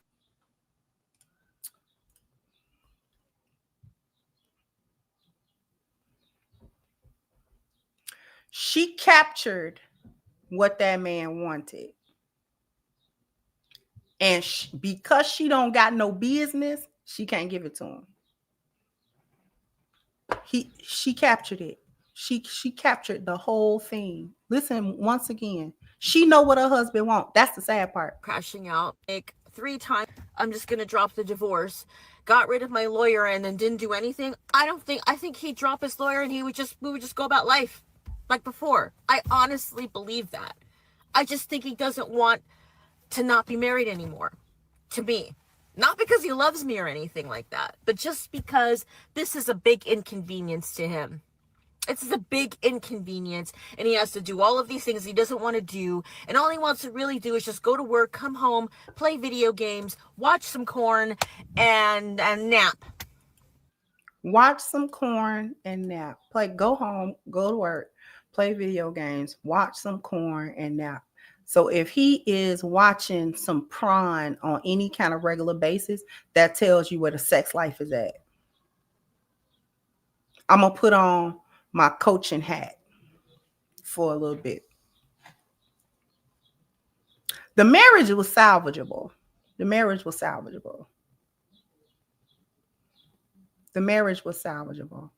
She captured what that man wanted. And because she don't got no business, she can't give it to him. She captured it. She captured the whole thing. Listen, once again, she know what her husband wants. That's the sad part.
Crashing out like 3 times. I'm just going to drop the divorce. Got rid of my lawyer and then didn't do anything. I think he'd drop his lawyer and we would just go about life like before. I honestly believe that. I just think he doesn't want to not be married anymore to me. Not because he loves me or anything like that, but just because this is a big inconvenience to him. It's a big inconvenience, and he has to do all of these things he doesn't want to do, and all he wants to really do is just go to work, come home, play video games, watch some corn, and nap.
Watch some corn and nap. Go home, go to work, play video games, watch some corn and nap. So if he is watching some prawn on any kind of regular basis, that tells you where the sex life is at. I'm going to put on my coaching hat for a little bit. The marriage was salvageable. The marriage was salvageable. The marriage was salvageable.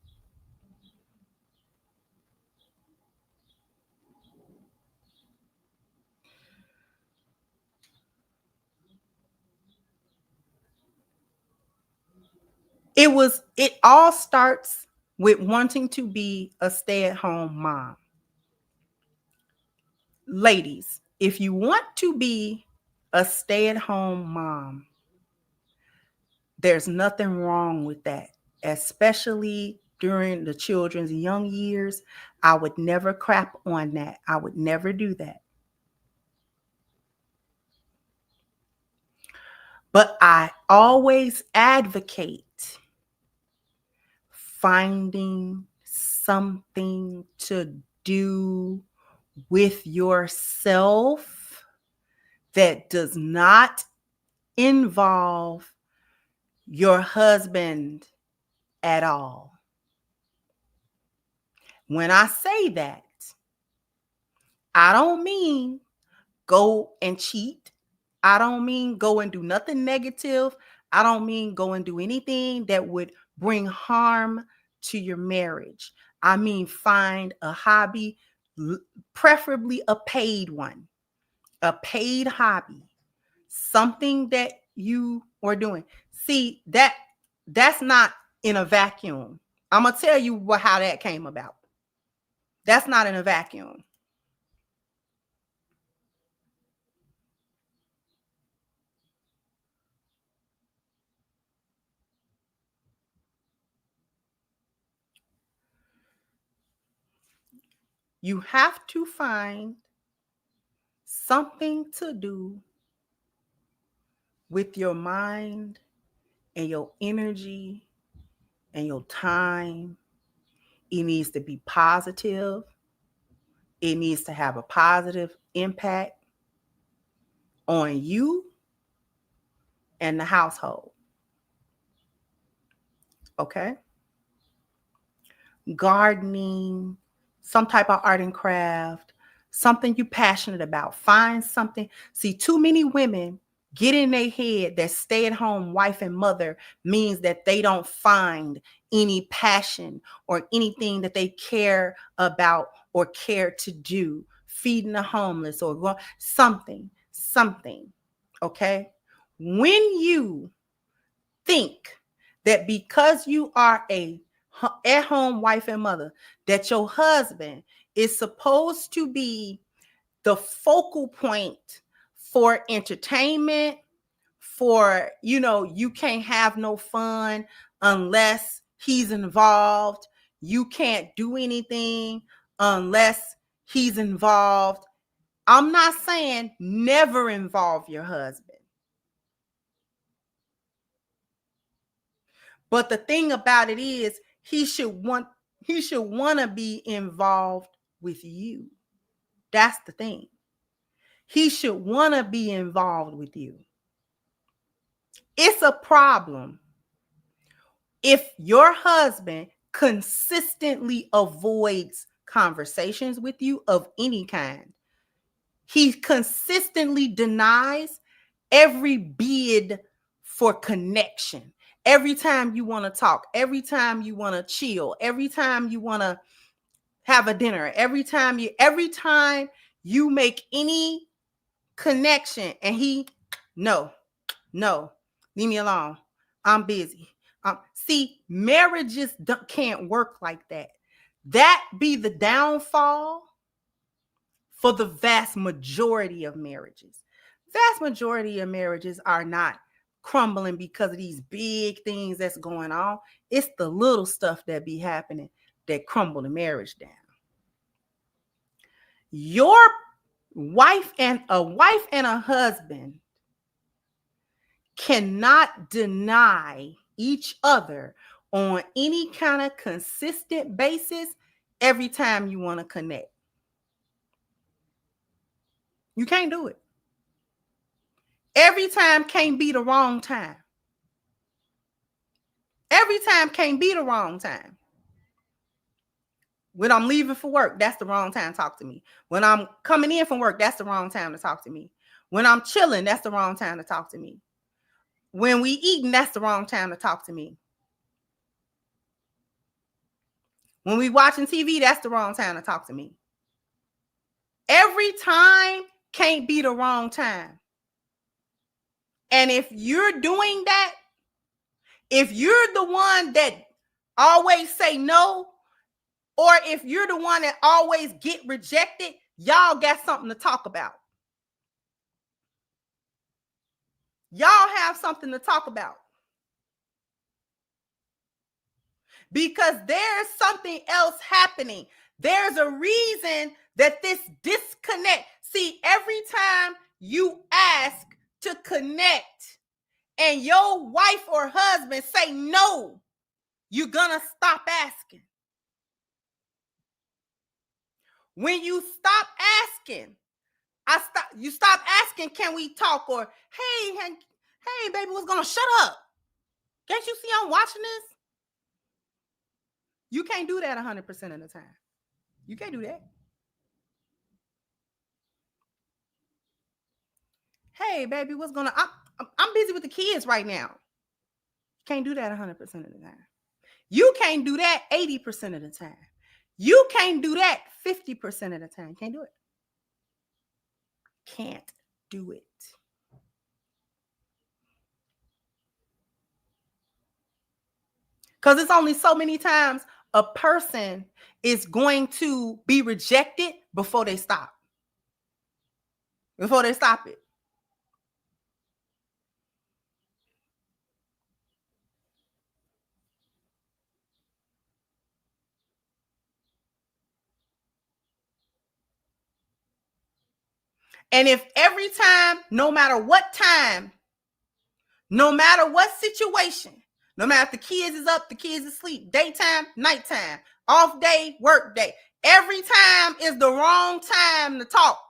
It all starts with wanting to be a stay-at-home mom. Ladies, if you want to be a stay-at-home mom, there's nothing wrong with that, especially during the children's young years. I would never crap on that. I would never do that. But I always advocate finding something to do with yourself that does not involve your husband at all. When I say that, I don't mean go and cheat. I don't mean go and do nothing negative. I don't mean go and do anything that would bring harm to your marriage. I mean find a hobby, preferably a paid one, a paid hobby, something that you are doing. See, that's not in a vacuum. I'm gonna tell you how that came about. That's not in a vacuum. You have to find something to do with your mind and your energy and your time. It needs to be positive. It needs to have a positive impact on you and the household. Okay? Gardening, some type of art and craft, something you're passionate about. Find something. See, too many women get in their head that stay at home wife and mother means that they don't find any passion or anything that they care about or care to do, feeding the homeless or something. Okay? When you think that because you are a at-home wife and mother, that your husband is supposed to be the focal point for entertainment, for, you can't have no fun unless he's involved. You can't do anything unless he's involved. I'm not saying never involve your husband. But the thing about it is he should want to be involved with you. That's the thing. He should want to be involved with you. It's a problem if your husband consistently avoids conversations with you of any kind. He consistently denies every bid for connection. Every time you want to talk, every time you want to chill, every time you want to have a dinner, every time you make any connection and no, leave me alone. I'm busy. See, marriages can't work like that. That be the downfall for the vast majority of marriages. Vast majority of marriages are not crumbling because of these big things that's going on. It's the little stuff that be happening that crumble the marriage down. Your wife and a husband cannot deny each other on any kind of consistent basis every time you want to connect. You can't do it. Every time can't be the wrong time. Every time can't be the wrong time. When I'm leaving for work, that's the wrong time to talk to me. When I'm coming in from work, that's the wrong time to talk to me. When I'm chilling, that's the wrong time to talk to me. When we eating, that's the wrong time to talk to me. When we watching TV, that's the wrong time to talk to me. Every time can't be the wrong time. And if you're doing that, if you're the one that always say no, or if you're the one that always get rejected, y'all got something to talk about. Y'all have something to talk about. Because there's something else happening. There's a reason that this disconnect. See, every time you ask to connect and your wife or husband say no, you're gonna stop asking. When you stop asking, you stop asking, can we talk? Or hey, baby, what's gonna shut up? Can't you see I'm watching this? You can't do that 100% of the time. You can't do that. Hey, baby, what's going on? I'm busy with the kids right now. Can't do that 100% of the time. You can't do that 80% of the time. You can't do that 50% of the time. Can't do it. Can't do it. Because it's only so many times a person is going to be rejected before they stop. Before they stop it. And if every time, no matter what time, no matter what situation, no matter if the kids is up, the kids is asleep, daytime, nighttime, off day, work day, every time is the wrong time to talk.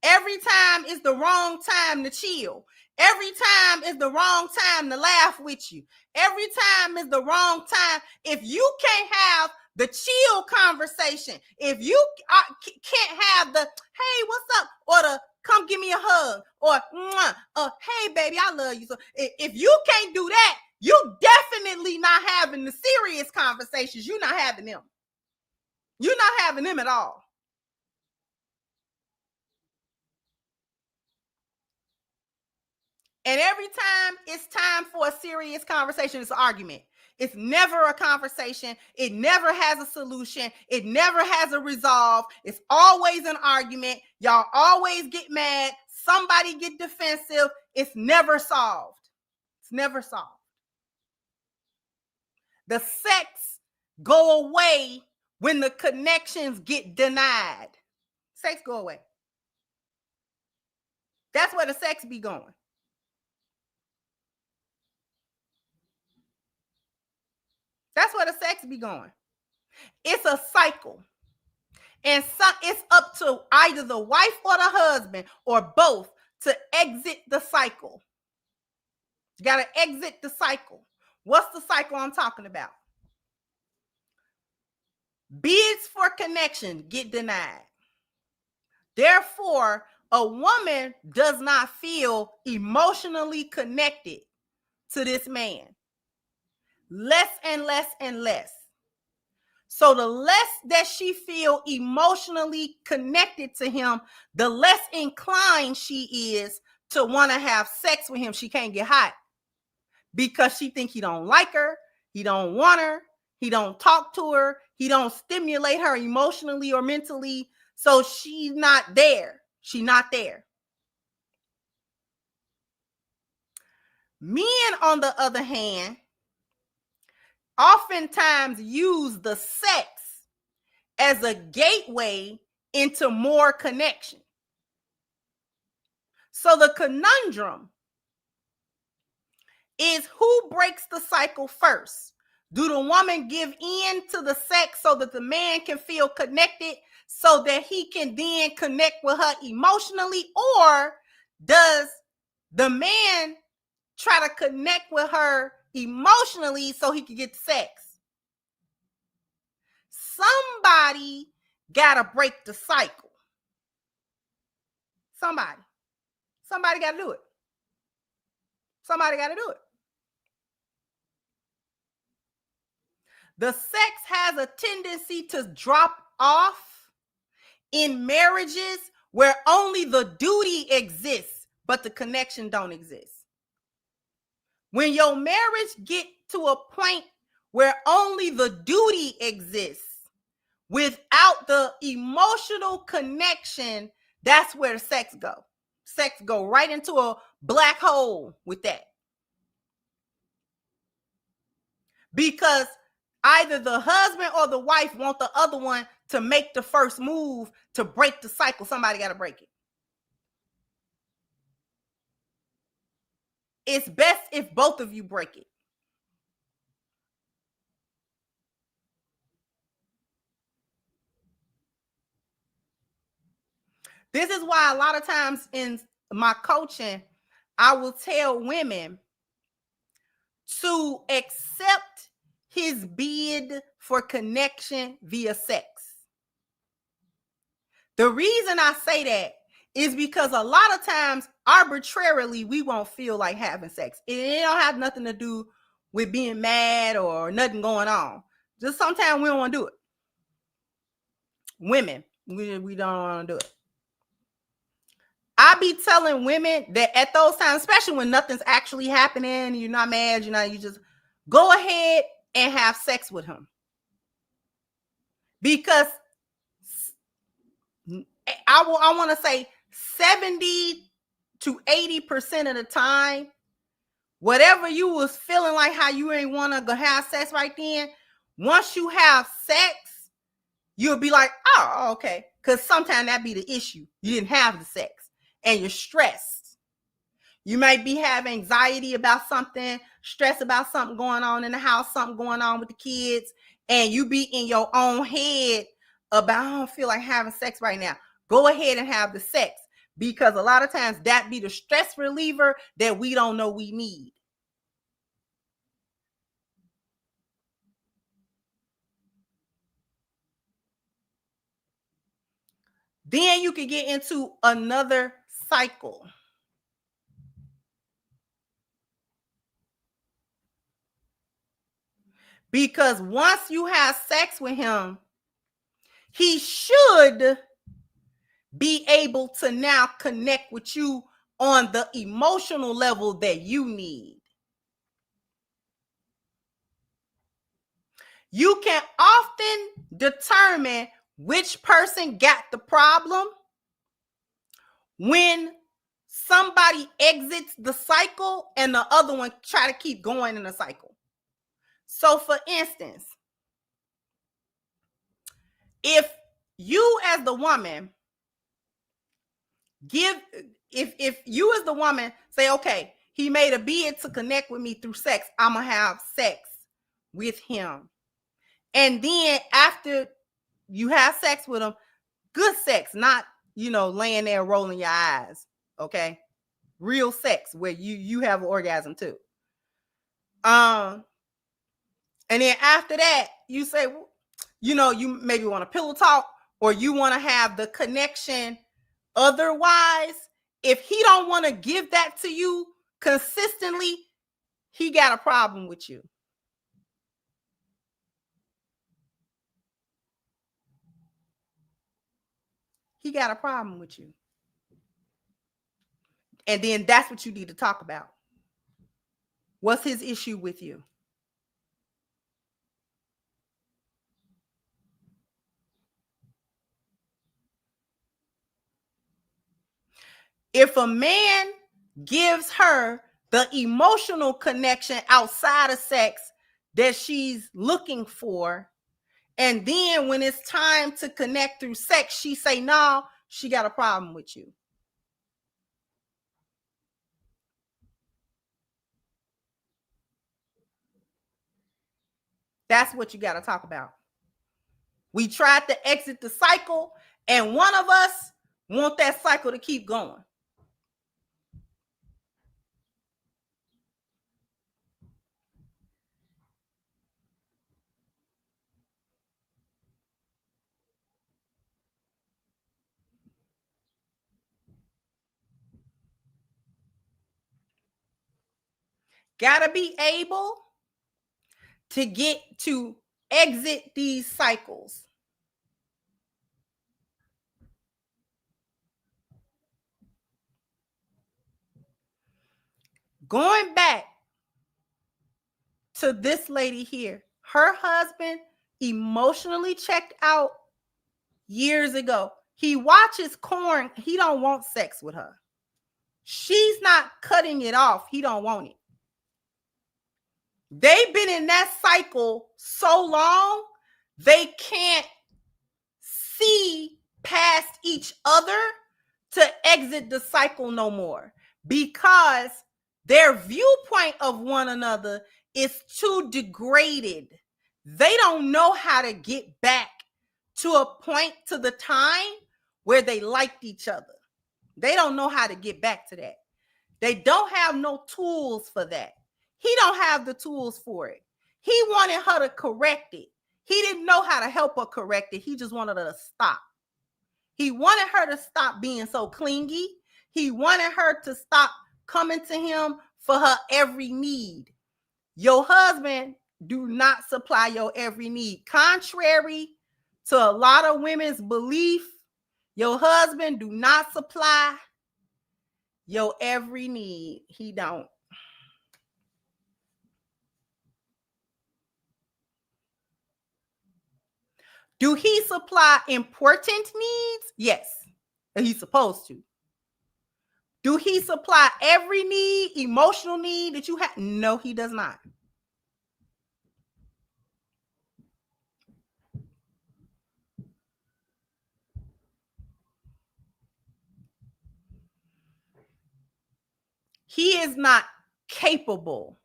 Every time is the wrong time to chill. Every time is the wrong time to laugh with you. Every time is the wrong time. If you can't have the chill conversation, if you can't have the, hey, what's up? Or the, come give me a hug. Or, hey, baby, I love you. So if you can't do that, you definitely not having the serious conversations. You're not having them. You're not having them at all. And every time it's time for a serious conversation, it's an argument. It's never a conversation. It never has a solution. It never has a resolve. It's always an argument. Y'all always get mad. Somebody get defensive. It's never solved. It's never solved. The sex go away when the connections get denied. Sex go away. That's where the sex be going. That's where the sex be going. It's a cycle. And it's up to either the wife or the husband or both to exit the cycle. You got to exit the cycle. What's the cycle I'm talking about? Bids for connection get denied. Therefore, a woman does not feel emotionally connected to this man. Less and less and less. So the less that she feel emotionally connected to him, the less inclined she is to want to have sex with him. She can't get hot because she think he don't like her. He don't want her. He don't talk to her. He don't stimulate her emotionally or mentally. So she's not there. She's not there. Men, on the other hand, oftentimes use the sex as a gateway into more connection. So the conundrum is, who breaks the cycle first? Do the woman give in to the sex so that the man can feel connected so that he can then connect with her emotionally? Or does the man try to connect with her emotionally so he can get sex? Somebody got to break the cycle. Somebody got to do it. Somebody got to do it. The sex has a tendency to drop off in marriages where only the duty exists, but the connection don't exist. When your marriage get to a point where only the duty exists without the emotional connection, that's where the sex go. Sex go right into a black hole with that. Because either the husband or the wife want the other one to make the first move to break the cycle. Somebody got to break it. It's best if both of you break it. This is why a lot of times in my coaching, I will tell women to accept his bid for connection via sex. The reason I say that is because a lot of times arbitrarily we won't feel like having sex. It don't have nothing to do with being mad or nothing going on. Just sometimes we don't want to do it. Women, we don't want to do it. I be telling women that at those times, especially when nothing's actually happening, you're not mad, you just go ahead and have sex with him. Because I want to say 70 to 80% of the time, whatever you was feeling like how you ain't want to go have sex right then, once you have sex, you'll be like, oh, okay. Because sometimes that be the issue. You didn't have the sex and you're stressed. You might be having anxiety about something, stress about something going on in the house, something going on with the kids, and you be in your own head about, I don't feel like having sex right now. Go ahead and have the sex, because a lot of times that be the stress reliever that we don't know we need. Then you can get into another cycle. Because once you have sex with him, he should be able to now connect with you on the emotional level that you need. You can often determine which person got the problem when somebody exits the cycle and the other one try to keep going in the cycle. So for instance, if you as the woman if you as the woman say, okay, he made a bid to connect with me through sex, I'm gonna have sex with him. And then after you have sex with him, good sex, not, laying there rolling your eyes, okay? Real sex where you have an orgasm too. And then after that, you say, you maybe want to pillow talk, or you want to have the connection. Otherwise, if he don't want to give that to you consistently, he got a problem with you. He got a problem with you. And then that's what you need to talk about. What's his issue with you? If a man gives her the emotional connection outside of sex that she's looking for, and then when it's time to connect through sex, she say, no, she got a problem with you. That's what you got to talk about. We tried to exit the cycle, and one of us want that cycle to keep going. Got to be able to get to exit these cycles. Going back to this lady here, her husband emotionally checked out years ago. He watches corn. He don't want sex with her. She's not cutting it off. He don't want it. They've been in that cycle so long, they can't see past each other to exit the cycle no more, because their viewpoint of one another is too degraded. They don't know how to get back to a point, to the time where they liked each other. They don't know how to get back to that. They don't have no tools for that. He don't have the tools for it. He wanted her to correct it. He didn't know how to help her correct it. He just wanted her to stop. He wanted her to stop being so clingy. He wanted her to stop coming to him for her every need. Your husband do not supply your every need. Contrary to a lot of women's belief, your husband do not supply your every need. He don't. Do he supply important needs? Yes, he's supposed to. Do he supply every need, emotional need that you have? No, he does not. He is not capable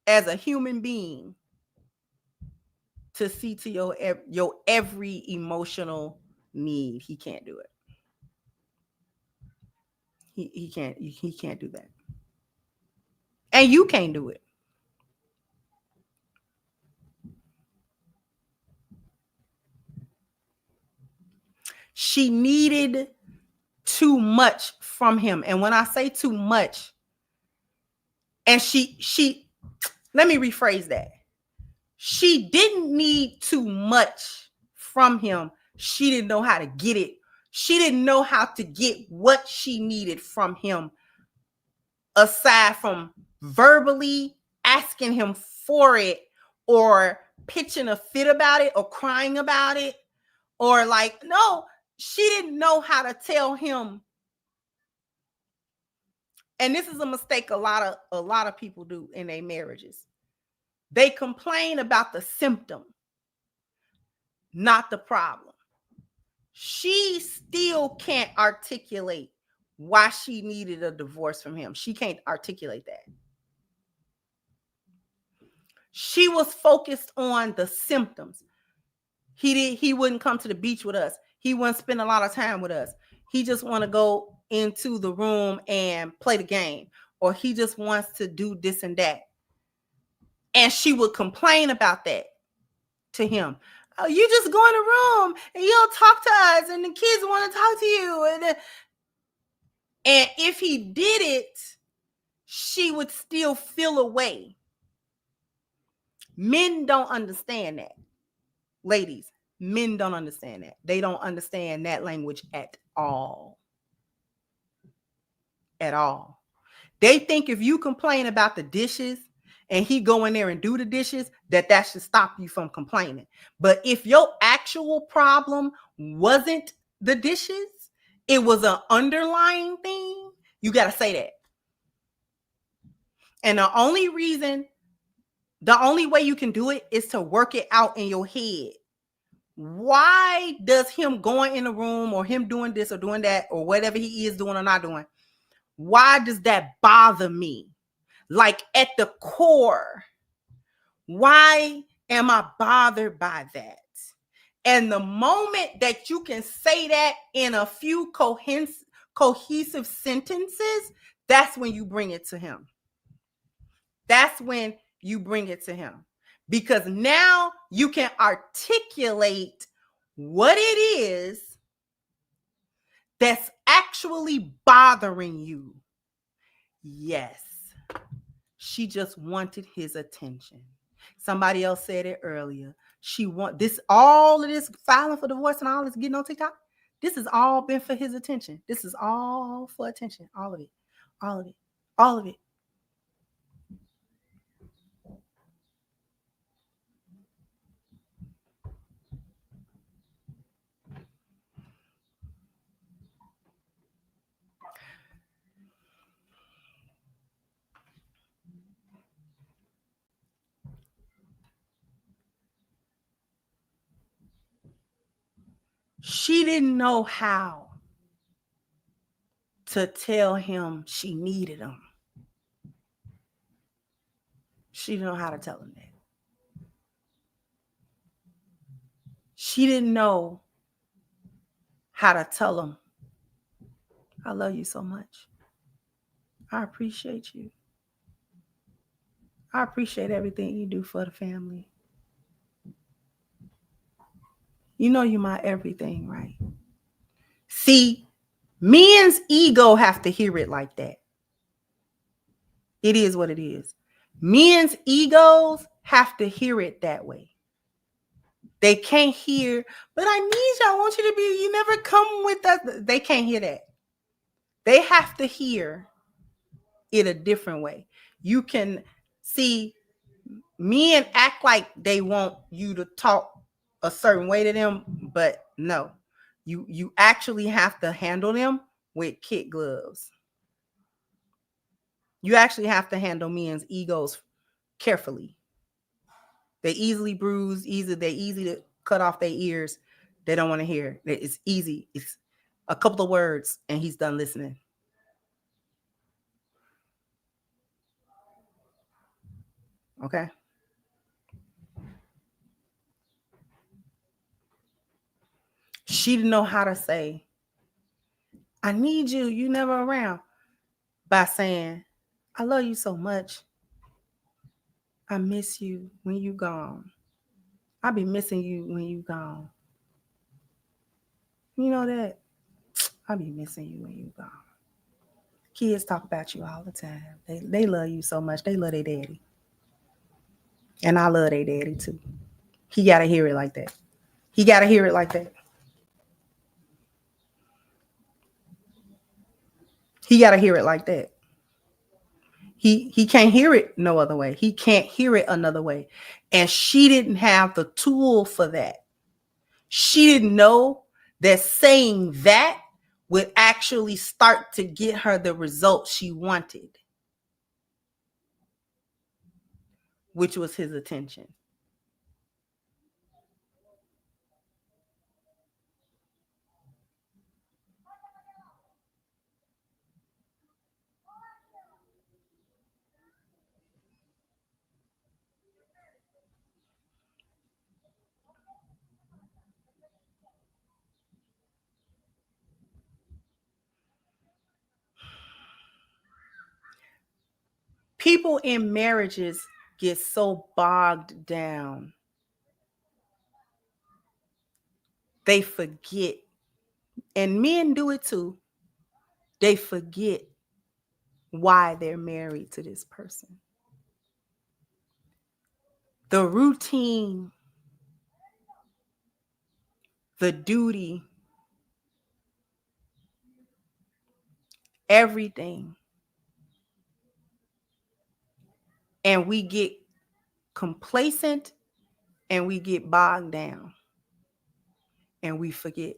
as a human being to see to your every emotional need. He can't do it. He can't do that. And you can't do it. She needed too much from him. And when I say too much, and she let me rephrase that. She didn't need too much from him. She didn't know how to get it. She didn't know how to get what she needed from him, aside from verbally asking him for it, or pitching a fit about it, or crying about it, or like, no, she didn't know how to tell him. And this is a mistake a lot of people do in their marriages. They complain about the symptom, not the problem. She still can't articulate why she needed a divorce from him. She can't articulate that. She was focused on the symptoms. He wouldn't come to the beach with us. He wouldn't spend a lot of time with us. He just want to go into the room and play the game, or he just wants to do this and that. And she would complain about that to him. Oh, you just go in the room and you don't talk to us, and the kids want to talk to you. And if he did it, she would still feel away. Men don't understand that. Ladies, men don't understand that. They don't understand that language at all. At all. They think if you complain about the dishes and he go in there and do the dishes, that should stop you from complaining. But if your actual problem wasn't the dishes, it was an underlying thing, you got to say that. And the only way you can do it is to work it out in your head. Why does him going in the room, or him doing this or doing that, or whatever he is doing or not doing, why does that bother me? Like at the core, why am I bothered by that? And the moment that you can say that in a few cohesive sentences, that's when you bring it to him. That's when you bring it to him. Because now you can articulate what it is that's actually bothering you. Yes, she just wanted his attention. Somebody else said it earlier. She want this, all of this filing for divorce and all this getting on TikTok. This has all been for his attention. This is all for attention. All of it. All of it. All of it. She didn't know how to tell him she needed him. She didn't know how to tell him that. She didn't know how to tell him, I love you so much. I appreciate you. I appreciate everything you do for the family. You know you my everything, right? See, men's ego have to hear it like that. It is what it is. Men's egos have to hear it that way. They can't hear, but I need you. I want you to be, you never come with us. They can't hear that. They have to hear it a different way. You can see men act like they want you to talk a certain way to them, but no. You actually have to handle them with kid gloves. You actually have to handle men's egos carefully. They easily bruise, they easy to cut off their ears. They don't want to hear. It's easy. It's a couple of words and he's done listening. Okay. She didn't know how to say, I need you. You never around. By saying, I love you so much. I miss you when you gone. I be missing you when you gone. You know that? I be missing you when you gone. Kids talk about you all the time. They love you so much. They love their daddy. And I love their daddy too. He got to hear it like that. He got to hear it like that. He got to hear it like that. He can't hear it no other way. He can't hear it another way. And she didn't have the tool for that. She didn't know that saying that would actually start to get her the result she wanted, which was his attention. People in marriages get so bogged down. They forget, and men do it too. They forget why they're married to this person. The routine, the duty, everything. And we get complacent and we get bogged down and we forget.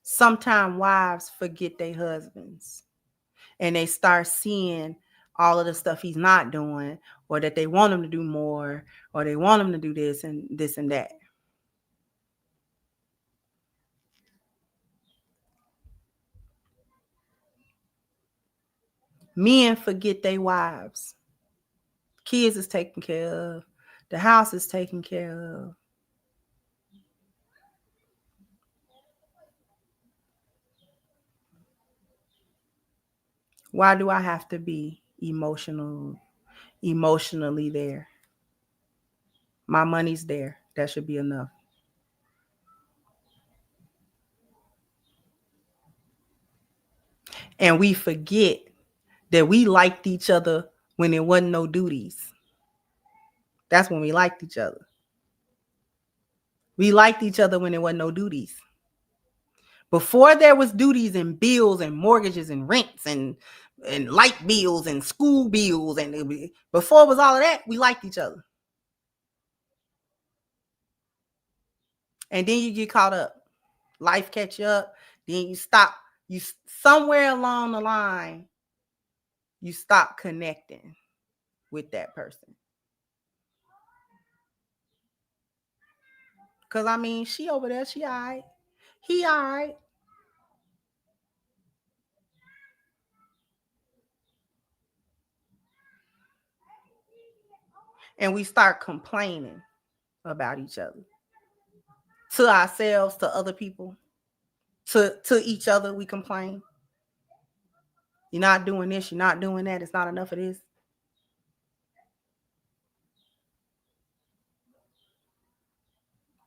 Sometimes wives forget their husbands and they start seeing all of the stuff he's not doing, or that they want him to do more, or they want him to do this and this and that. Men forget their wives. Kids is taken care of. The house is taken care of. Why do I have to be emotionally there? My money's there. That should be enough. And we forget that we liked each other when there wasn't no duties. That's when we liked each other. We liked each other when there wasn't no duties. Before there was duties and bills and mortgages and rents and light bills and school bills, and before it was all of that, we liked each other. And then you get caught up. Life catch you up. Then you stop. You somewhere along the line, you stop connecting with that person. Because, I mean, she over there, she all right. He all right. And we start complaining about each other. To ourselves, to other people, to each other, we complain. You're not doing this, you're not doing that. It's not enough of this.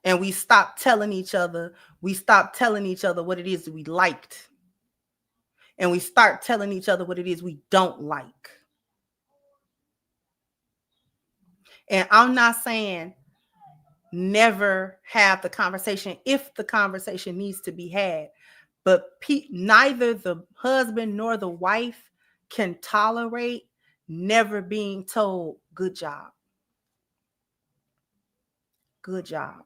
And we stopped telling each other, what it is that we liked. And we start telling each other what it is we don't like. And I'm not saying never have the conversation if the conversation needs to be had. But neither the husband nor the wife can tolerate never being told, good job. Good job.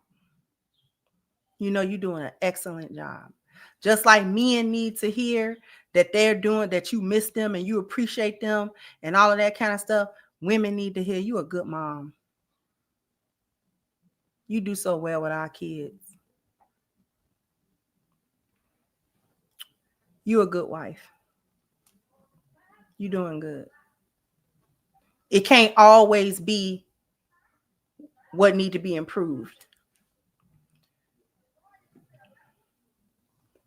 You know, you're doing an excellent job. Just like men need to hear that they're doing, that you miss them and you appreciate them and all of that kind of stuff. Women need to hear you a good mom. You do so well with our kids. You a good wife. You doing good. It can't always be what need to be improved.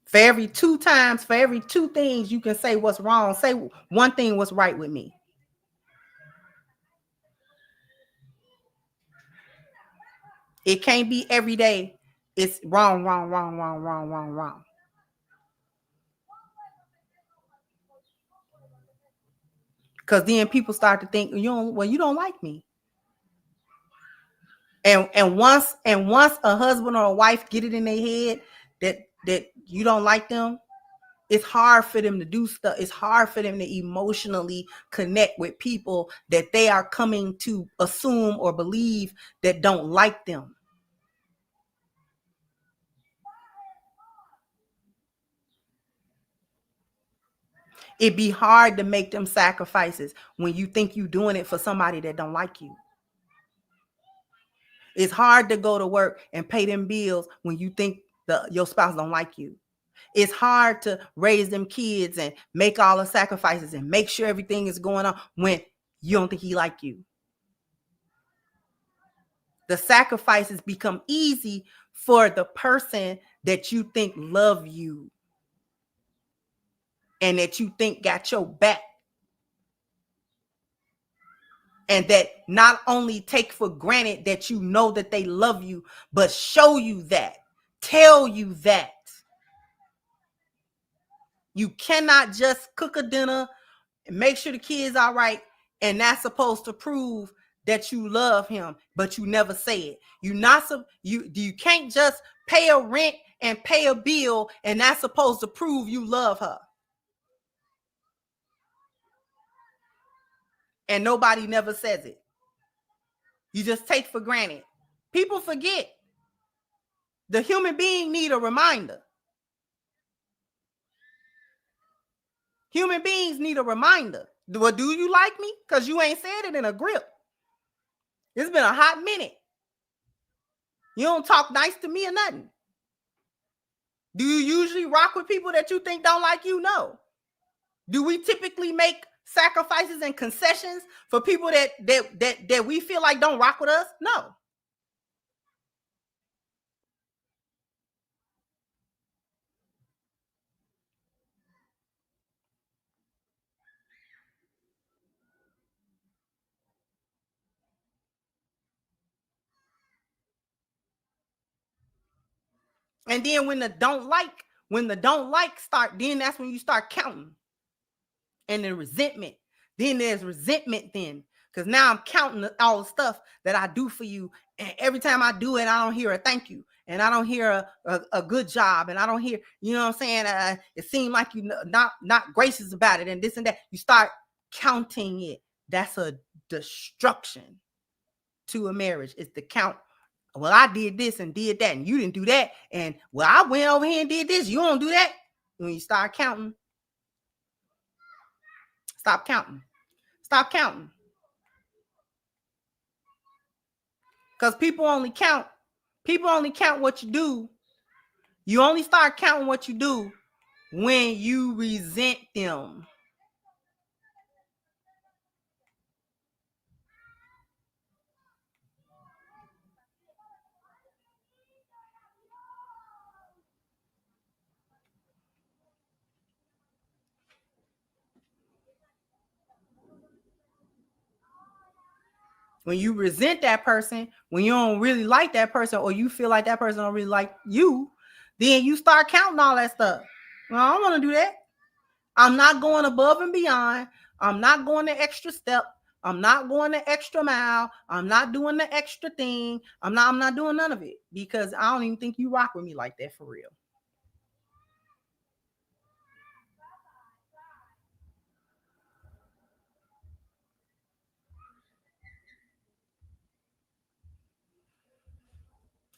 For every two things you can say what's wrong, say one thing was right with me. It can't be every day it's wrong. Because then people start to think, you don't like me. And once a husband or a wife get it in their head that you don't like them, it's hard for them to do stuff. It's hard for them to emotionally connect with people that they are coming to assume or believe that don't like them. It'd be hard to make them sacrifices when you think you're doing it for somebody that don't like you. It's hard to go to work and pay them bills when you think your spouse don't like you. It's hard to raise them kids and make all the sacrifices and make sure everything is going on when you don't think he like you. The sacrifices become easy for the person that you think love you and that you think got your back. And that not only take for granted that you know that they love you, but show you that, tell you that. You cannot just cook a dinner and make sure the kids are right, and that's supposed to prove that you love him, but you never say it. You can't just pay a rent and pay a bill, and that's supposed to prove you love her. And nobody never says it. You just take for granted. People forget. The human being need a reminder. Human beings need a reminder. Well, do you like me? Because you ain't said it in a grip. It's been a hot minute. You don't talk nice to me or nothing. Do you usually rock with people that you think don't like you? No. Do we typically make sacrifices and concessions for people that we feel like don't rock with us? No. And then when the don't like start, then that's when you start counting. And the resentment. Then there's resentment then. Because now I'm counting all the stuff that I do for you. And every time I do it, I don't hear a thank you. And I don't hear a good job. And I don't hear, you know what I'm saying? It seems like you not gracious about it and this and that. You start counting it. That's a destruction to a marriage. It's the count. Well, I did this and did that, and you didn't do that. And well, I went over here and did this. You don't do that. When you start counting, stop counting. Stop counting. Because people only count what you do. You only start counting what you do when you resent them. When you resent that person, when you don't really like that person, or you feel like that person don't really like you, then you start counting all that stuff. Well, I don't want to do that. I'm not going above and beyond. I'm not going the extra step. I'm not going the extra mile. I'm not doing the extra thing. I'm not doing none of it because I don't even think you rock with me like that for real.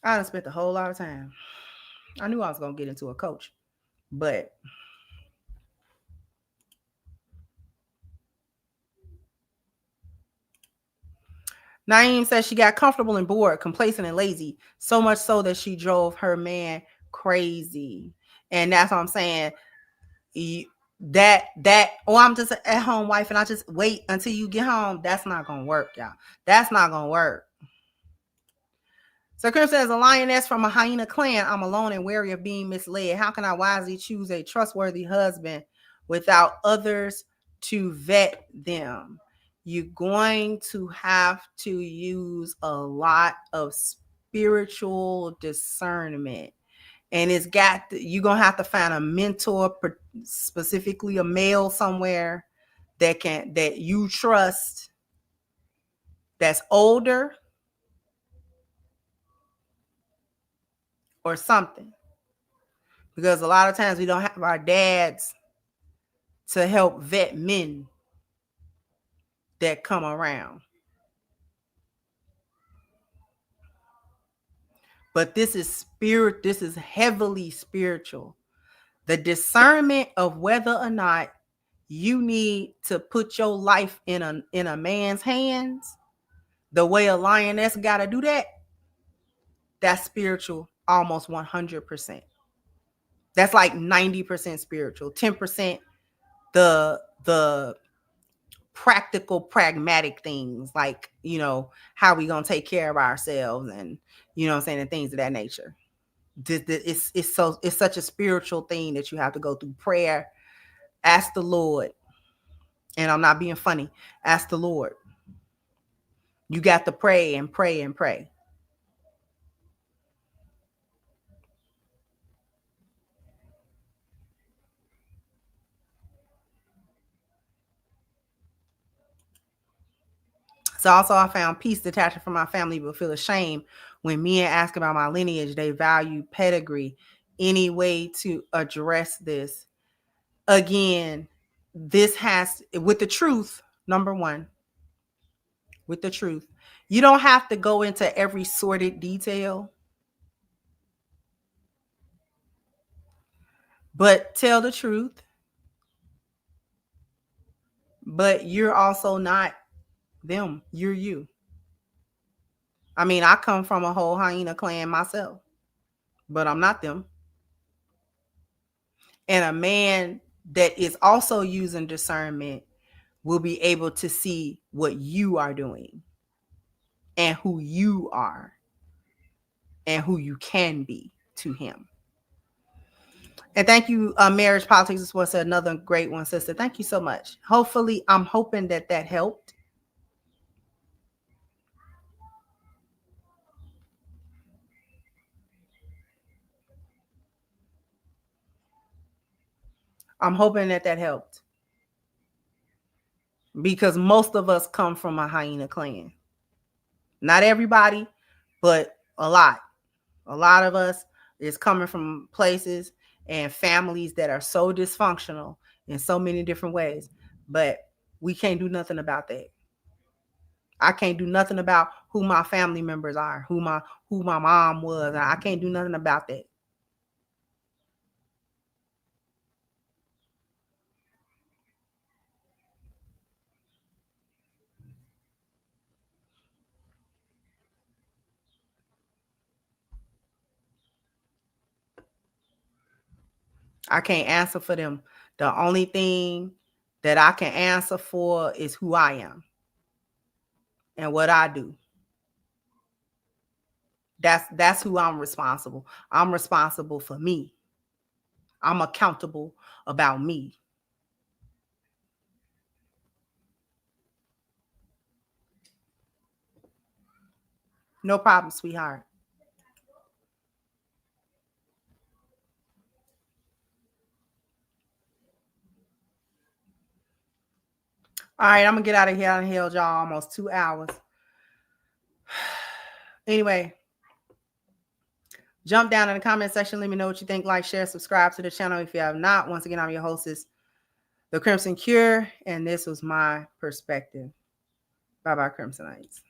I done spent a whole lot of time. I knew I was gonna get into a coach, but Naeem says she got comfortable and bored, complacent and lazy, so much so that she drove her man crazy. And that's what I'm saying. I'm just at home wife and I just wait until you get home. That's not gonna work, y'all. That's not gonna work. So Kim says, a lioness from a hyena clan. I'm alone and wary of being misled. How can I wisely choose a trustworthy husband without others to vet them? You're going to have to use a lot of spiritual discernment. And you're going to have to find a mentor, specifically a male somewhere that you trust, that's older or something. Because a lot of times we don't have our dads to help vet men that come around. But this is heavily spiritual. The discernment of whether or not you need to put your life in a man's hands, the way a lioness got to do that, that's spiritual almost 100%. That's like 90% spiritual, 10% the practical, pragmatic things, like, how we gonna take care of ourselves, and what I'm saying, and things of that nature. It's such a spiritual thing that you have to go through prayer. Ask the Lord, and I'm not being funny. Ask the Lord. You got to pray and pray and pray. So also I found peace detaching from my family, but feel ashamed when men ask about my lineage. They value pedigree. Any way to address this? Again, this has, with the truth, number one, with the truth, you don't have to go into every sordid detail, but tell the truth. But you're also not them. You're you. I mean, I come from a whole hyena clan myself, but I'm not them. And a man that is also using discernment will be able to see what you are doing and who you are and who you can be to him. And thank you, Marriage Politics was another great one, sister. Thank you so much. Hopefully, I'm hoping that helped. I'm hoping that helped. Because most of us come from a hyena clan. Not everybody, but a lot. A lot of us is coming from places and families that are so dysfunctional in so many different ways. But we can't do nothing about that. I can't do nothing about who my family members are, who my mom was. I can't do nothing about that. I can't answer for them. The only thing that I can answer for is who I am and what I do. That's who I'm responsible. I'm responsible for me. I'm accountable about me. No problem, sweetheart. All right, I'm gonna get out of here. I held y'all almost 2 hours. Anyway, jump down in the comment section. Let me know what you think. Like, share, subscribe to the channel if you have not. Once again, I'm your hostess, The Crimson Cure, and this was my perspective. Bye-bye, Crimsonites.